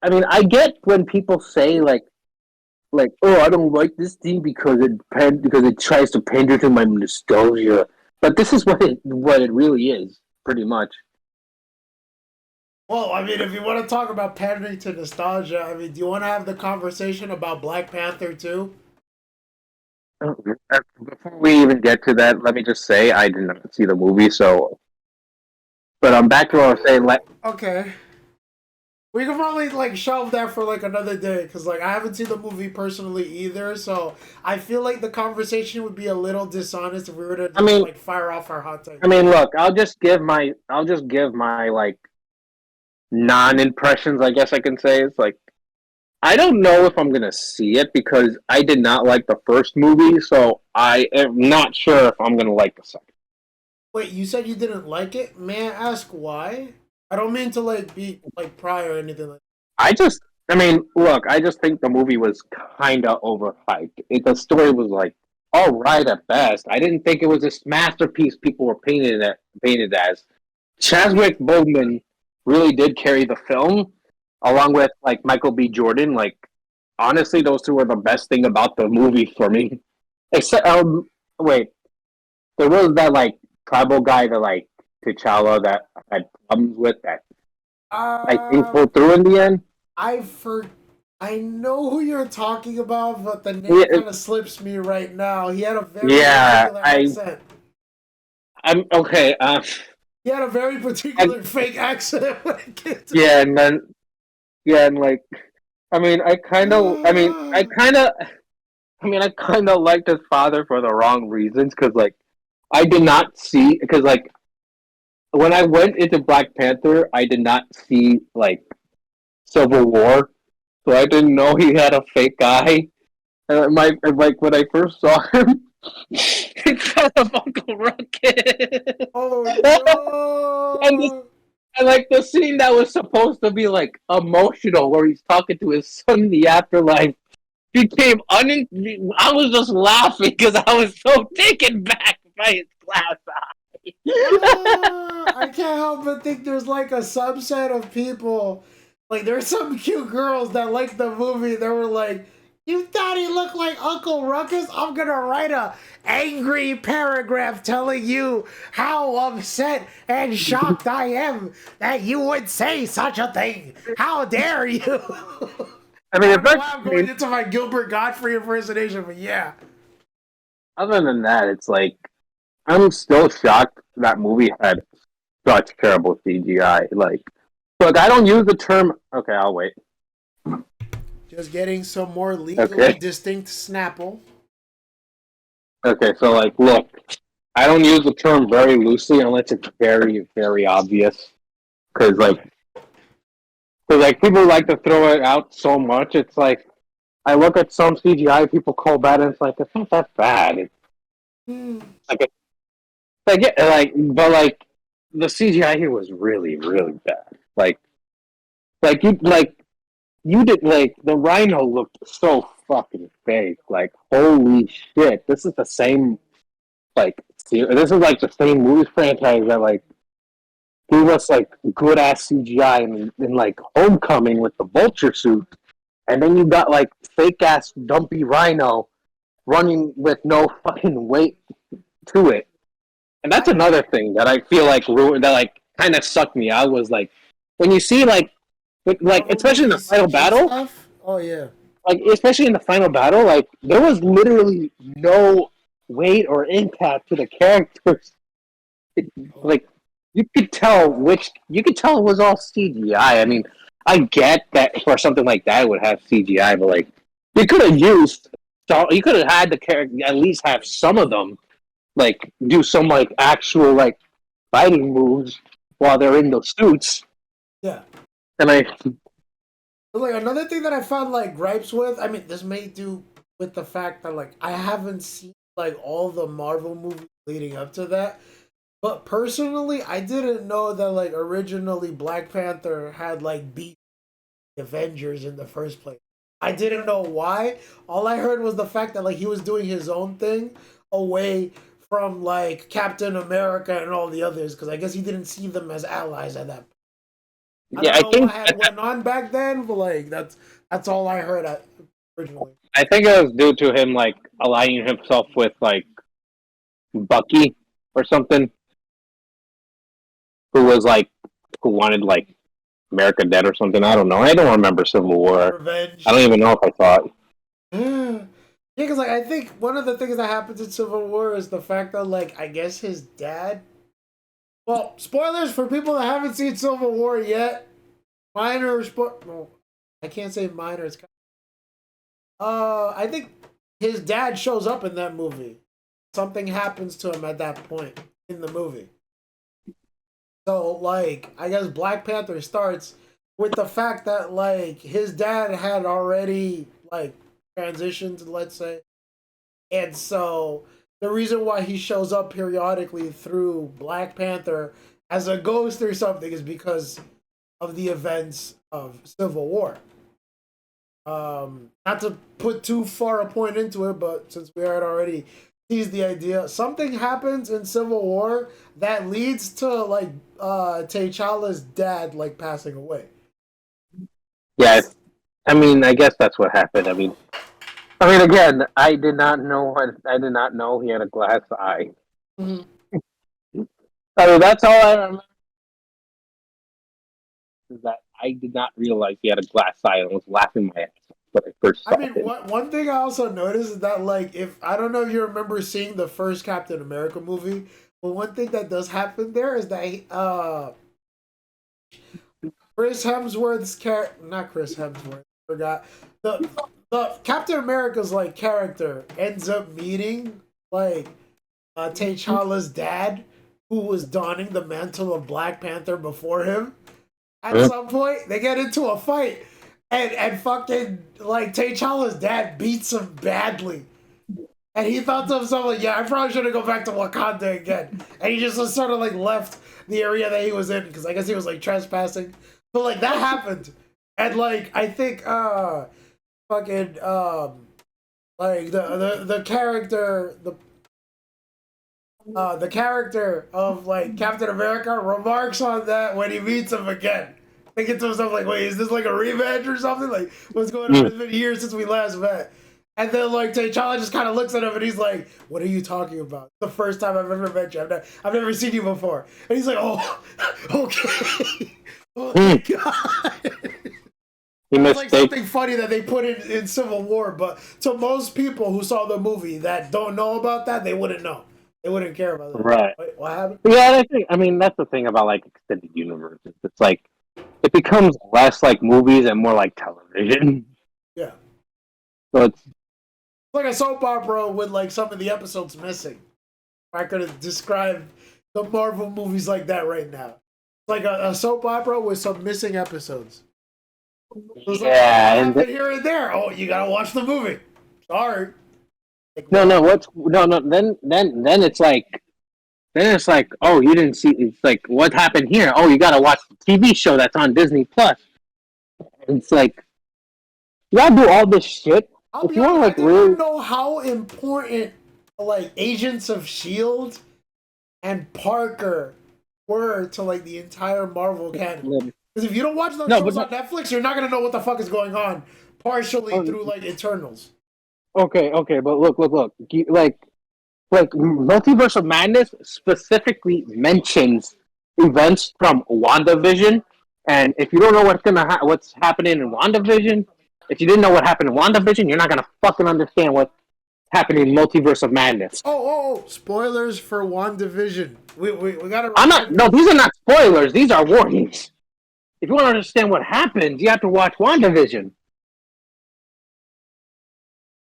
I mean, I get when people say oh, I don't like this thing because it tries to pander to my nostalgia. But this is what it really is, pretty much. Well, I mean, if you want to talk about pandering to nostalgia, I mean, do you want to have the conversation about Black Panther too? Before we even get to that, let me just say I did not see the movie, so. But I'm back to what I was saying. Like, Okay. We can probably like shelve that for like another day because like I haven't seen the movie personally either, so I feel like the conversation would be a little dishonest if we were to just like fire off our hot take. I mean, look, I'll just give my like non-impressions. I guess I can say it's like I don't know if I'm gonna see it because I did not like the first movie, so I am not sure if I'm gonna like the second. Wait, you said you didn't like it? May I ask why? I don't mean to like be like pry or anything like. I mean, look, I just think the movie was kind of overhyped. The story was like all right at best. I didn't think it was this masterpiece people were painted as. Chadwick Boseman really did carry the film, along with like Michael B. Jordan. Like, honestly, those two were the best thing about the movie for me. Except, wait, there was that like tribal guy that like T'Challa that had problems with that I think Uh, pulled through in the end. I for I know who you're talking about, but the name Yeah, kind of slips me right now. He had a very yeah, particular accent. I'm okay. He had a very I, particular fake accent when it came to yeah, and then yeah, and like, that. I kind of liked his father for the wrong reasons because like I did not see because like when I went into Black Panther, I did not see like Civil War, so I didn't know he had a fake guy. And like when I first saw him, it's kind of Uncle Ruckus. Oh and this, no! and like the scene that was supposed to be like emotional, where he's talking to his son in the afterlife, became I was just laughing because I was so taken back by his glass eye. I can't help but think there's like a subset of people. Like there's some cute girls that like the movie. They were like, "You thought he looked like Uncle Ruckus? I'm gonna write a angry paragraph telling you how upset and shocked I am that you would say such a thing. How dare you?" I I mean, don't know why I'm going into my Gilbert Godfrey impersonation, but yeah. other than that, it's like I'm still shocked that movie had such terrible CGI. Like, look, I don't use the term. Okay, I'll wait. Just getting some more legally Okay, distinct Snapple. okay. So, like, look, I don't use the term very loosely unless it's very, very obvious. Because, people like to throw it out so much. It's like I look at some CGI people call bad, and it's like it's not that bad. It's Hmm. like but like the CGI here was really, really bad. Like you did like the Rhino looked so fucking fake. Like holy shit, this is the same this is like the same movie franchise that like gave us like good ass CGI in like Homecoming with the Vulture suit, and then you got like fake ass dumpy Rhino running with no fucking weight to it. And that's I another thing that I feel like ruined that like kind of sucked me out was like when you see like Marvel especially in movie the final CG battle, stuff. Oh yeah. like especially in the final battle, like there was literally no weight or impact to the characters. Like you could tell it was all CGI. I mean, I get that for something like that it would have CGI, but like you could have used so you could have had the character at least have some of them like do some like actual like fighting moves while they're in those suits. Yeah. And I But like another thing that I found like gripes with. I mean, this may do with the fact that like I haven't seen like all the Marvel movies leading up to that. But personally, I didn't know that like originally Black Panther had like beat Avengers in the first place. I didn't know why. All I heard was the fact that like he was doing his own thing away from like Captain America and all the others because I guess he didn't see them as allies at that point. I yeah, don't know what had went on back then, but like that's all I heard originally. I think it was due to him like aligning himself with like Bucky or something, who was like who wanted like America dead or something. I don't know. I don't remember Civil War. I Revenge. don't even know if I saw it. Yeah, because like I think one of the things that happens in Civil War is the fact that like I guess his dad. Well, spoilers for people that haven't seen Civil War yet. Minor no, I can't say minor. It's kind I think his dad shows up in that movie. Something happens to him at that point in the movie. So like I guess Black Panther starts with the fact that like his dad had already like transitioned, let's say. And so the reason why he shows up periodically through Black Panther as a ghost or something is because of the events of Civil War. Not to put too far a point into it, but since we had already teased the idea, something happens in Civil War that leads to like T'Challa's dad like passing away. Yeah, I mean, I guess that's what happened. I mean, again, I did not know he had a glass eye. Mm-hmm. I mean, that's all I remember. Is that I did not realize he had a glass eye and was laughing my ass off when I first saw I mean, him. one thing I also noticed is that like if I don't know if you remember seeing the first Captain America movie, but one thing that does happen there is that Chris Hemsworth's character, not Chris Hemsworth, I forgot the Captain America's like character ends up meeting like T'Challa's dad, who was donning the mantle of Black Panther before him. At some point, they get into a fight, and fucking like T'Challa's dad beats him badly, and he thought to himself like, "Yeah, I probably shouldn't go back to Wakanda again." And he just sort of like left the area that he was in because I guess he was like trespassing. But like that happened, and like I think fucking like the character the character of like Captain America remarks on that when he meets him again, thinking to himself like, "Wait, is this like a revenge or something? Like, what's going on? It's been years since we last met." And then like T'Challa just kind of looks at him and he's like, "What are you talking about? The first time I've ever met you. I've never seen you before." And he's like, "Oh, okay." Oh my god. It's like something funny that they put in Civil War, but to most people who saw the movie that don't know about that, they wouldn't know. They wouldn't care about that. Right. Wait, what happened? Yeah, I mean, that's the thing about like extended universes. It's like it becomes less like movies and more like television. Yeah. So it's like a soap opera with like some of the episodes missing. I could have described the Marvel movies like that right now. It's like a soap opera with some missing episodes. It's yeah, like, and here and there. Oh, you gotta watch the movie. Sorry. Like, no. Then it's like, oh, you didn't see. It's like, what happened here? Oh, you gotta watch the TV show that's on Disney Plus. It's like, you gotta do all this shit. If you want, like, really know how important like Agents of S.H.I.E.L.D. and Parker were to like the entire Marvel canon. Because if you don't watch those shows on Netflix, you're not gonna know what the fuck is going on. Partially through like Eternals. Okay, but look. Like Multiverse of Madness specifically mentions events from WandaVision, and if you don't know what's happening in WandaVision, if you didn't know what happened in WandaVision, you're not gonna fucking understand what's happening in Multiverse of Madness. Oh! Spoilers for WandaVision. We gotta. No, these are not spoilers. These are warnings. If you want to understand what happens, you have to watch WandaVision.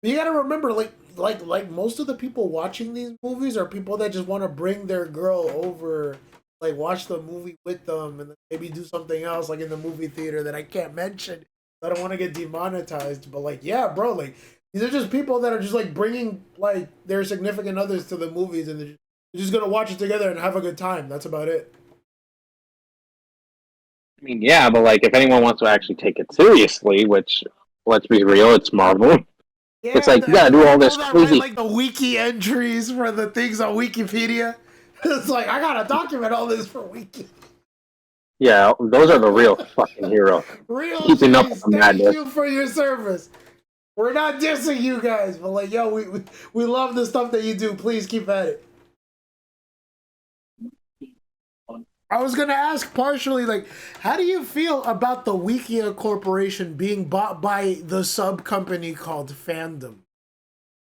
You gotta remember, like most of the people watching these movies are people that just want to bring their girl over, like watch the movie with them, and maybe do something else, like in the movie theater that I can't mention. I don't want to get demonetized, but like, yeah, bro, like these are just people that are just like bringing like their significant others to the movies, and they're just gonna watch it together and have a good time. That's about it. I mean, yeah, but like if anyone wants to actually take it seriously, which let's be real, it's Marvel. Yeah, it's like you gotta do all this crazy, like the wiki entries for the things on Wikipedia. It's like I gotta document all this for Wiki. Yeah, those are the real fucking heroes. Real keeping up with Thank you for your service. We're not dissing you guys, but like, yo, we love the stuff that you do. Please keep at it. I was gonna ask partially, like, how do you feel about the Wikia Corporation being bought by the sub company called Fandom?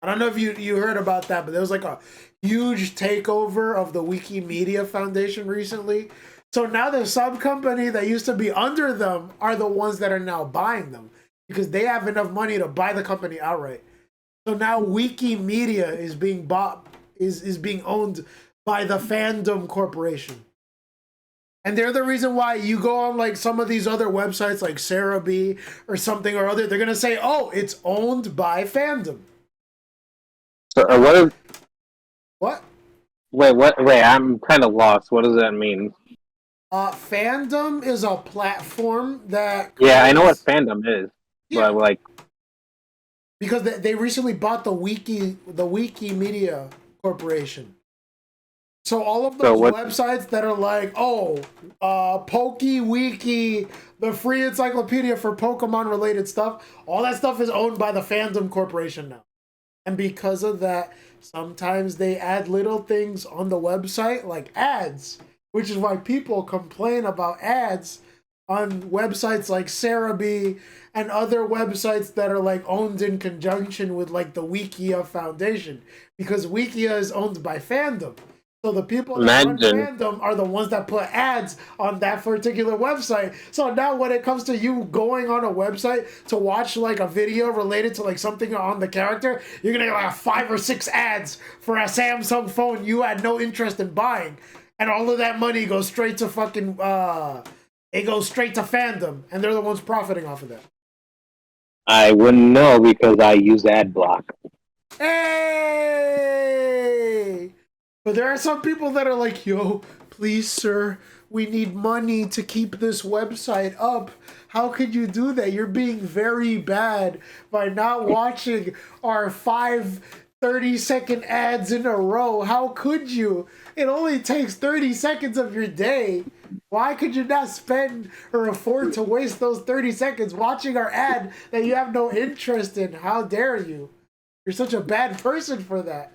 I don't know if you heard about that, but there was like a huge takeover of the Wikimedia Foundation recently. So now the sub company that used to be under them are the ones that are now buying them because they have enough money to buy the company outright. So now Wikimedia is being bought, is being owned by the Fandom Corporation. And they're the reason why you go on like some of these other websites like Cerebi or something or other, they're going to say, oh, it's owned by Fandom. So What? Wait, I'm kind of lost. What does that mean? Fandom is a platform that Yeah, I know what creates- fandom is, Yeah. but like, because they recently bought the Wikimedia Corporation. So all of So those what- websites that are like, Poke Wiki, the free encyclopedia for Pokemon related stuff, all that stuff is owned by the Fandom Corporation now. And because of that, sometimes they add little things on the website like ads, which is why people complain about ads on websites like Cerebi and other websites that are like owned in conjunction with like the Wikia Foundation, because Wikia is owned by Fandom. So the people that run Fandom are the ones that put ads on that particular website. So now when it comes to you going on a website to watch like a video related to like something on the character, you're gonna get like 5 or 6 ads for a Samsung phone you had no interest in buying. And all of that money goes straight to fucking it goes straight to Fandom, and they're the ones profiting off of that. I wouldn't know because I use ad block. Hey! But there are some people that are like, yo, please, sir, we need money to keep this website up. How could you do that? You're being very bad by not watching our 5 30-second ads in a row. How could you? It only takes 30 seconds of your day. Why could you not spend or afford to waste those 30 seconds watching our ad that you have no interest in? How dare you? You're such a bad person for that.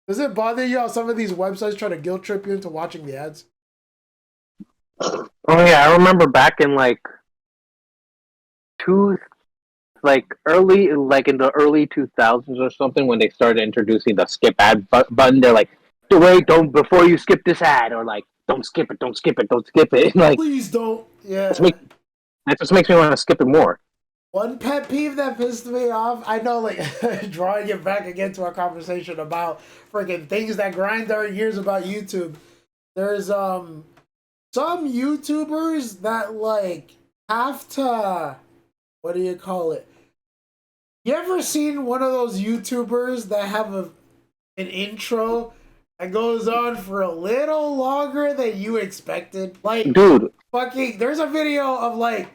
Does it bother you how some of these websites try to guilt trip you into watching the ads? Oh yeah, I remember back in like early, like in the early 2000s or something, when they started introducing the skip ad button. They're like, wait, don't, before you skip this ad, or like, don't skip it, don't skip it, don't skip it. Like, Please don't. Yeah. that just makes me want to skip it more. One pet peeve that pissed me off, I know, like, drawing it back again to our conversation about freaking things that grind our gears about YouTube. There's some YouTubers that like have to, what do you call it? You ever seen one of those YouTubers that have an intro that goes on for a little longer than you expected? Like, Dude, fucking, there's a video of like,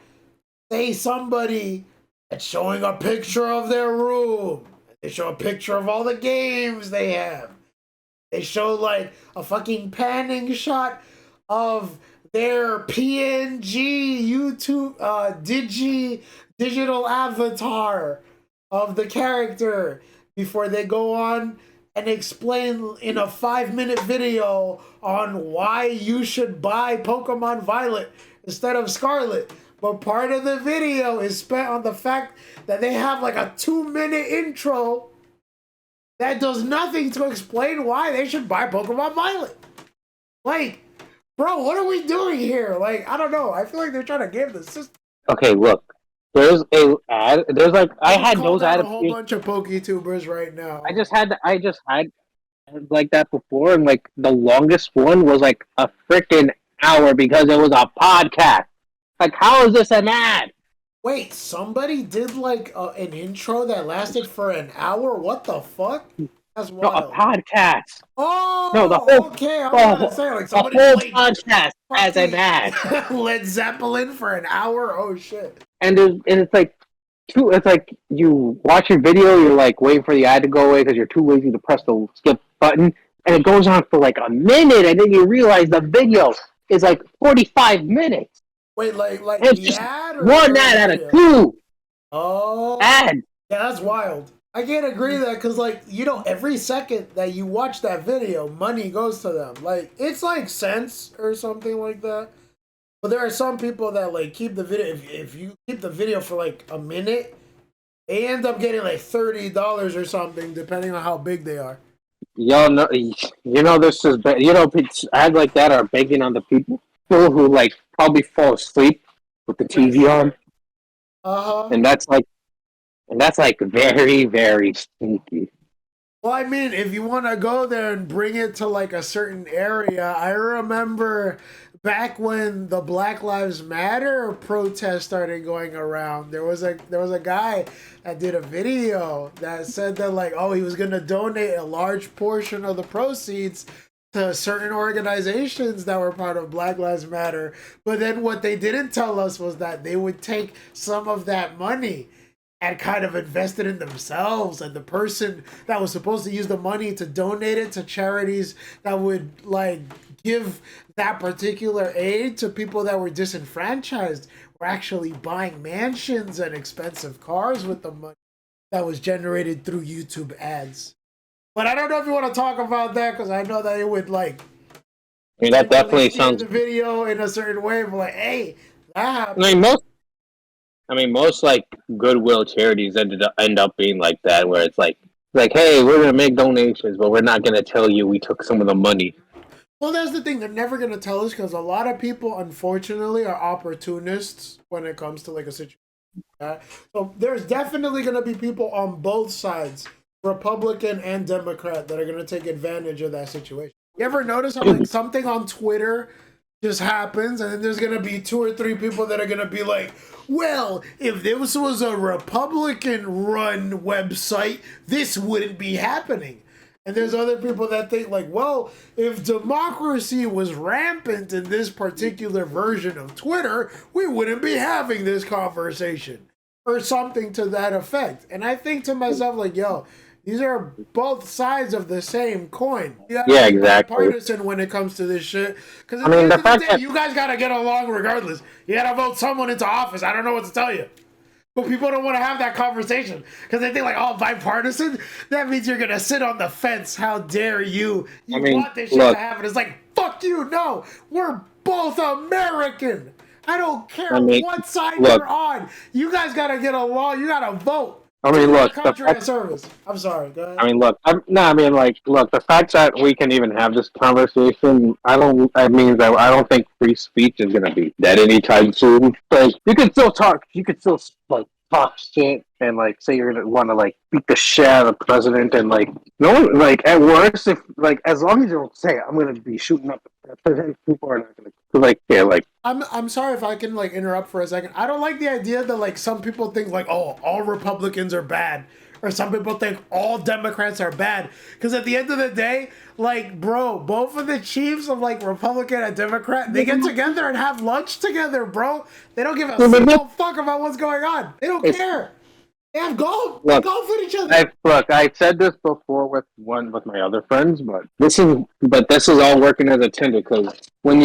say somebody that's showing a picture of their room. They show a picture of all the games they have. They show like a fucking panning shot of their PNG YouTube digital avatar of the character before they go on and explain in a 5-minute video on why you should buy Pokemon Violet instead of Scarlet. But part of the video is spent on the fact that they have like a 2-minute intro that does nothing to explain why they should buy Pokemon Violet. Like, bro, what are we doing here? Like, I don't know. I feel like they're trying to game the system. okay, look, there's a ad. There's like, I had those out ad. a whole bunch of PokeTubers right now. I just had like that before, and like the longest one was like a freaking hour because it was a podcast. Like, how is this an ad? Wait, somebody did like an intro that lasted for an hour? What the fuck? That's No, wild. a podcast. Oh, No, the whole okay. I'm the gonna whole- say like the somebody whole played podcast as an ad, Led Zeppelin for an hour. Oh shit! and it's like two. It's like you watch your video, you're like waiting for the ad to go away because you're too lazy to press the skip button, and it goes on for like a minute, and then you realize the video is like 45 minutes. Wait, like It's the just ad or one the ad out video? of 2 Oh, ads. yeah, that's wild. I can't agree with that because, like, you know, every second that you watch that video, money goes to them. Like, it's like cents or something like that. But there are some people that like keep the video. If you keep the video for like a minute, they end up getting like $30 or something, depending on how big they are. Y'all know, this is, ads like that are begging on the people who like probably fall asleep with the TV on, and that's like very, very sneaky. Well, I mean, if you want to go there and bring it to like a certain area, I remember back when the Black Lives Matter protest started going around, there was a guy that did a video that said that like, oh, he was gonna donate a large portion of the proceeds to certain organizations that were part of Black Lives Matter. But then what they didn't tell us was that they would take some of that money and kind of invest it in themselves. And the person that was supposed to use the money to donate it to charities that would like give that particular aid to people that were disenfranchised were actually buying mansions and expensive cars with the money that was generated through YouTube ads. But I don't know if you want to talk about that because I know that it would like. I mean, that definitely sounds. The video in a certain way, but like, hey, that happened. I mean, most like goodwill charities end up being like that, where it's like, hey, we're gonna make donations, but we're not gonna tell you we took some of the money. Well, that's the thing. They're never gonna tell us because a lot of people, unfortunately, are opportunists when it comes to like a situation. So there's definitely gonna be people on both sides, Republican and Democrat, that are gonna take advantage of that situation. You ever notice how like something on Twitter just happens and then there's gonna be 2 or 3 people that are gonna be like, well, if this was a Republican run website, this wouldn't be happening. And there's other people that think like, well, if democracy was rampant in this particular version of Twitter, we wouldn't be having this conversation or something to that effect. And I think to myself like, yo, these are both sides of the same coin. Yeah, exactly. Partisan when it comes to this shit. Because I mean, the fact that you guys gotta get along regardless. You gotta vote someone into office. I don't know what to tell you. But people don't want to have that conversation because they think like, oh, bipartisan. That means you're gonna sit on the fence. How dare you? You want this shit to happen? It's like, fuck you. No, we're both American. I don't care what side you're on. You guys gotta get along. You gotta vote. I mean, look. Service. I'm sorry. Go ahead. I mean, look. Look. The fact that we can even have this conversation, That means that I don't think free speech is gonna be dead anytime soon. Like, you can still talk. You can still like talk shit and like say you're gonna want to like beat the shit out of the president and like at worst if like as long as you don't say I'm gonna be shooting up the president, people are not gonna like like. I'm sorry if I can like interrupt for a second. I don't like the idea that like some people think like, oh, all Republicans are bad, or some people think all Democrats are bad. Because at the end of the day, like, bro, both of the chiefs of like Republican and Democrat, they get together and have lunch together, bro. They don't give a single fuck about what's going on. They don't care. They have golf. They golf with each other. I said this before with my other friends, but this is all working as a tender because when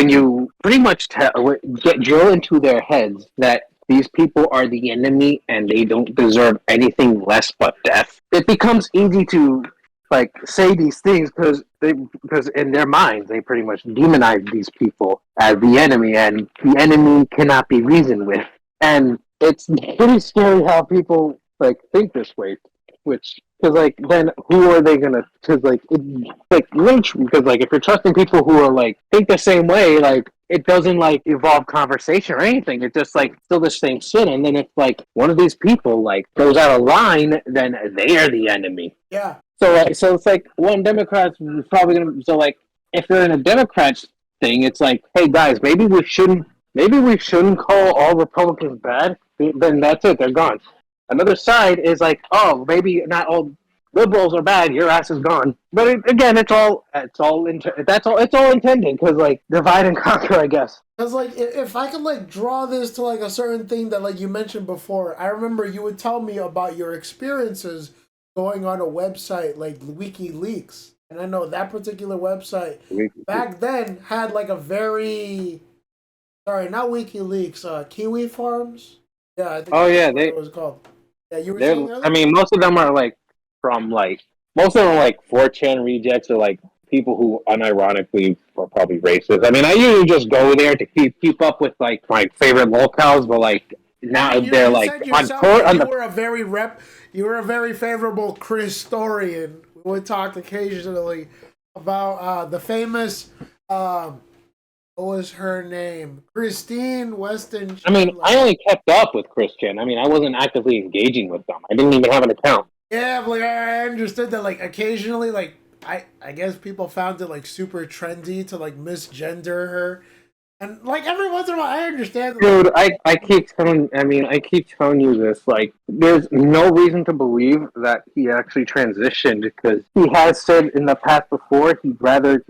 you pretty much drill into their heads that these people are the enemy and they don't deserve anything less but death, it becomes easy to like say these things because in their minds they pretty much demonize these people as the enemy and the enemy cannot be reasoned with. And it's pretty scary how people like think this way, which because like then who are they gonna? Because like lynch. Because like if you're trusting people who are like think the same way, like it doesn't like evolve conversation or anything. It's just like still the same shit. And then if like one of these people like goes out of line, then they are the enemy. Yeah. So it's like one Democrat's probably gonna. So like if you're in a Democrat thing, it's like, hey guys, maybe we shouldn't call all Republicans bad. Then that's it. They're gone. Another side is like, oh, maybe not all liberals are bad. Your ass is gone. But it's all intended because like divide and conquer, I guess. Because like if I could like draw this to like a certain thing that like you mentioned before, I remember you would tell me about your experiences going on a website like WikiLeaks, and I know that particular website back then had like a very not WikiLeaks, Kiwi Farms. Yeah, I think it was called. Yeah, you were saying earlier? I mean, most of them are like from like 4chan rejects or like people who unironically are probably racist. I mean, I usually just go there to keep up with like my favorite locals, but like now they're like on court. You were a very favorable Christorian. We would talk occasionally about the famous. What was her name? Christine Weston. I mean, I only kept up with Christian. I mean, I wasn't actively engaging with them. I didn't even have an account. Yeah, but like, I understood that like occasionally, like I guess people found it like super trendy to like misgender her. And like every once in a while, I understand. Dude, I keep telling you this. Like, there's no reason to believe that he actually transitioned because he has said in the past before he'd rather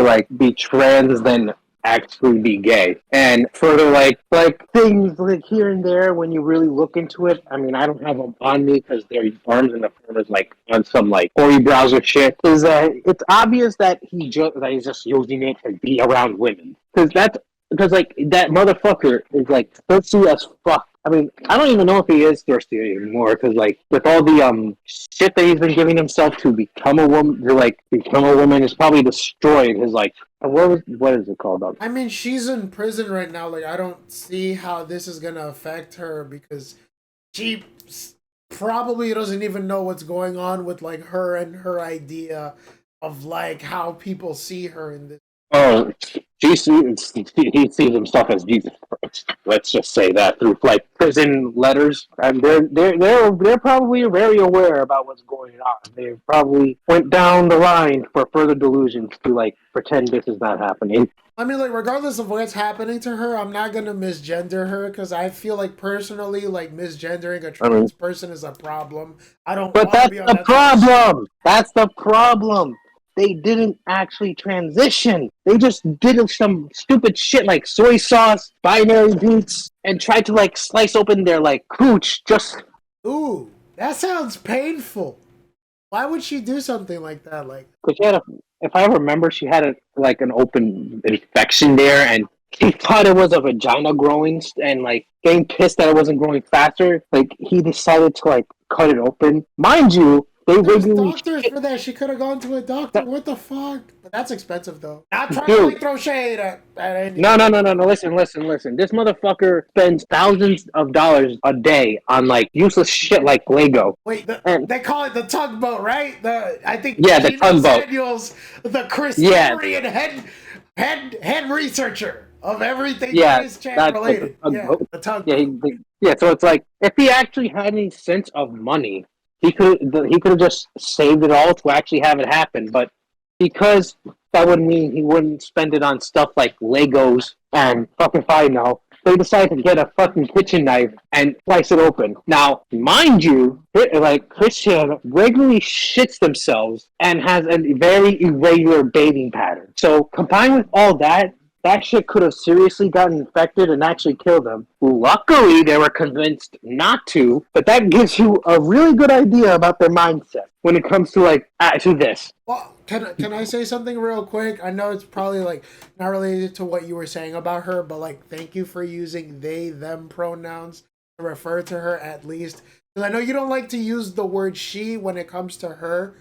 like be trans than actually be gay. And further, like things like here and there when you really look into it. I mean, I don't have them on me because their arms and the is like on some like Ori browser shit. Is that it's obvious that he's just using it to be around women because like that motherfucker is like thirsty as fuck. I mean, I don't even know if he is thirsty anymore because like with all the shit that he's been giving himself to become a woman, has probably destroyed his like what is it called? I mean, she's in prison right now. Like, I don't see how this is gonna affect her because she probably doesn't even know what's going on with like her and her idea of like how people see her in this. Oh, he sees himself as Jesus Christ. Let's just say that through like prison letters, and they're probably very aware about what's going on. They probably went down the line for further delusions to like pretend this is not happening. I mean, like, regardless of what's happening to her, I'm not gonna misgender her because I feel like personally, like, misgendering a trans person is a problem. I don't. But that's the problem. That's the problem. They didn't actually transition. They just did some stupid shit like soy sauce, binary beats, and tried to like slice open their like cooch. Just ooh, that sounds painful. Why would she do something like that? Like, because she had if I remember, she had an open infection there, and he thought it was a vagina growing, and like getting pissed that it wasn't growing faster. Like he decided to like cut it open. Mind you, there's doctors for that. She could have gone to a doctor. What the fuck? But that's expensive though. Not trying to like throw shade at anything. No. Listen. This motherfucker spends thousands of dollars a day on like useless shit like Lego. Wait, they call it the tugboat, right? I think the tugboat. Daniels, the Chris head researcher of everything Chris Chan related. The tugboat. Yeah. So it's like if he actually had any sense of money, he could have just saved it all to actually have it happen. But because that would mean he wouldn't spend it on stuff like Legos and fucking they decided to get a fucking kitchen knife and slice it open. Now, mind you, like Christian regularly shits themselves and has a very irregular bathing pattern. So combined with all that shit could have seriously gotten infected and actually killed them. Luckily, they were convinced not to, but that gives you a really good idea about their mindset when it comes to like to this. Well, can I say something real quick? I know it's probably like not related to what you were saying about her, but like thank you for using they them pronouns to refer to her at least. Because I know you don't like to use the word she when it comes to her.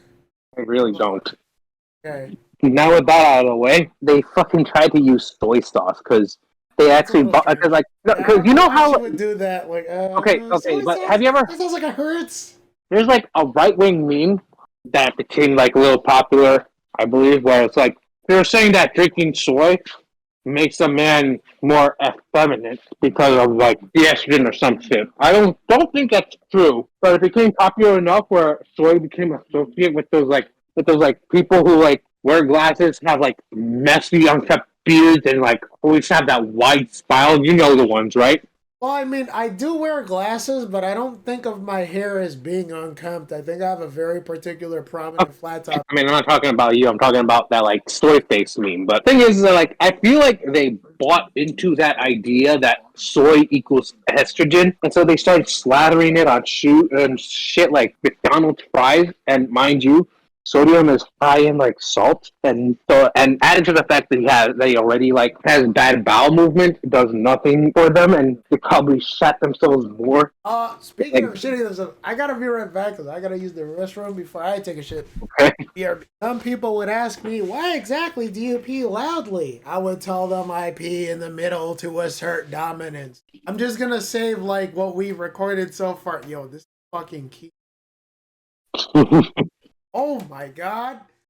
I really don't. Okay. Now with that out of the way, they fucking tried to use soy sauce because they actually because you know how you would do that like okay, but have you ever? That sounds like it hurts. There's like a right wing meme that became like a little popular, I believe, where it's like they're saying that drinking soy makes a man more effeminate because of like the estrogen or some shit. I don't think that's true, but it became popular enough where soy became associated with those people who like wear glasses, have like messy, unkept beards, and like always have that white smile. You know the ones, right? Well, I mean, I do wear glasses, but I don't think of my hair as being unkempt. I think I have a very particular prominent flat top. I mean, I'm not talking about you. I'm talking about that like soy face meme. But the thing is that like I feel like they bought into that idea that soy equals estrogen, and so they started slathering it on shit like McDonald's fries. And mind you, sodium is high in like salt, and added to the fact that they already like has bad bowel movement, it does nothing for them, and they probably shat themselves more. Speaking of shitting themselves, I gotta be right back because I gotta use the restroom before I take a shit. Okay. Some people would ask me, why exactly do you pee loudly? I would tell them I pee in the middle to assert dominance. I'm just gonna save like what we recorded so far. Yo, this is fucking key. Oh my god.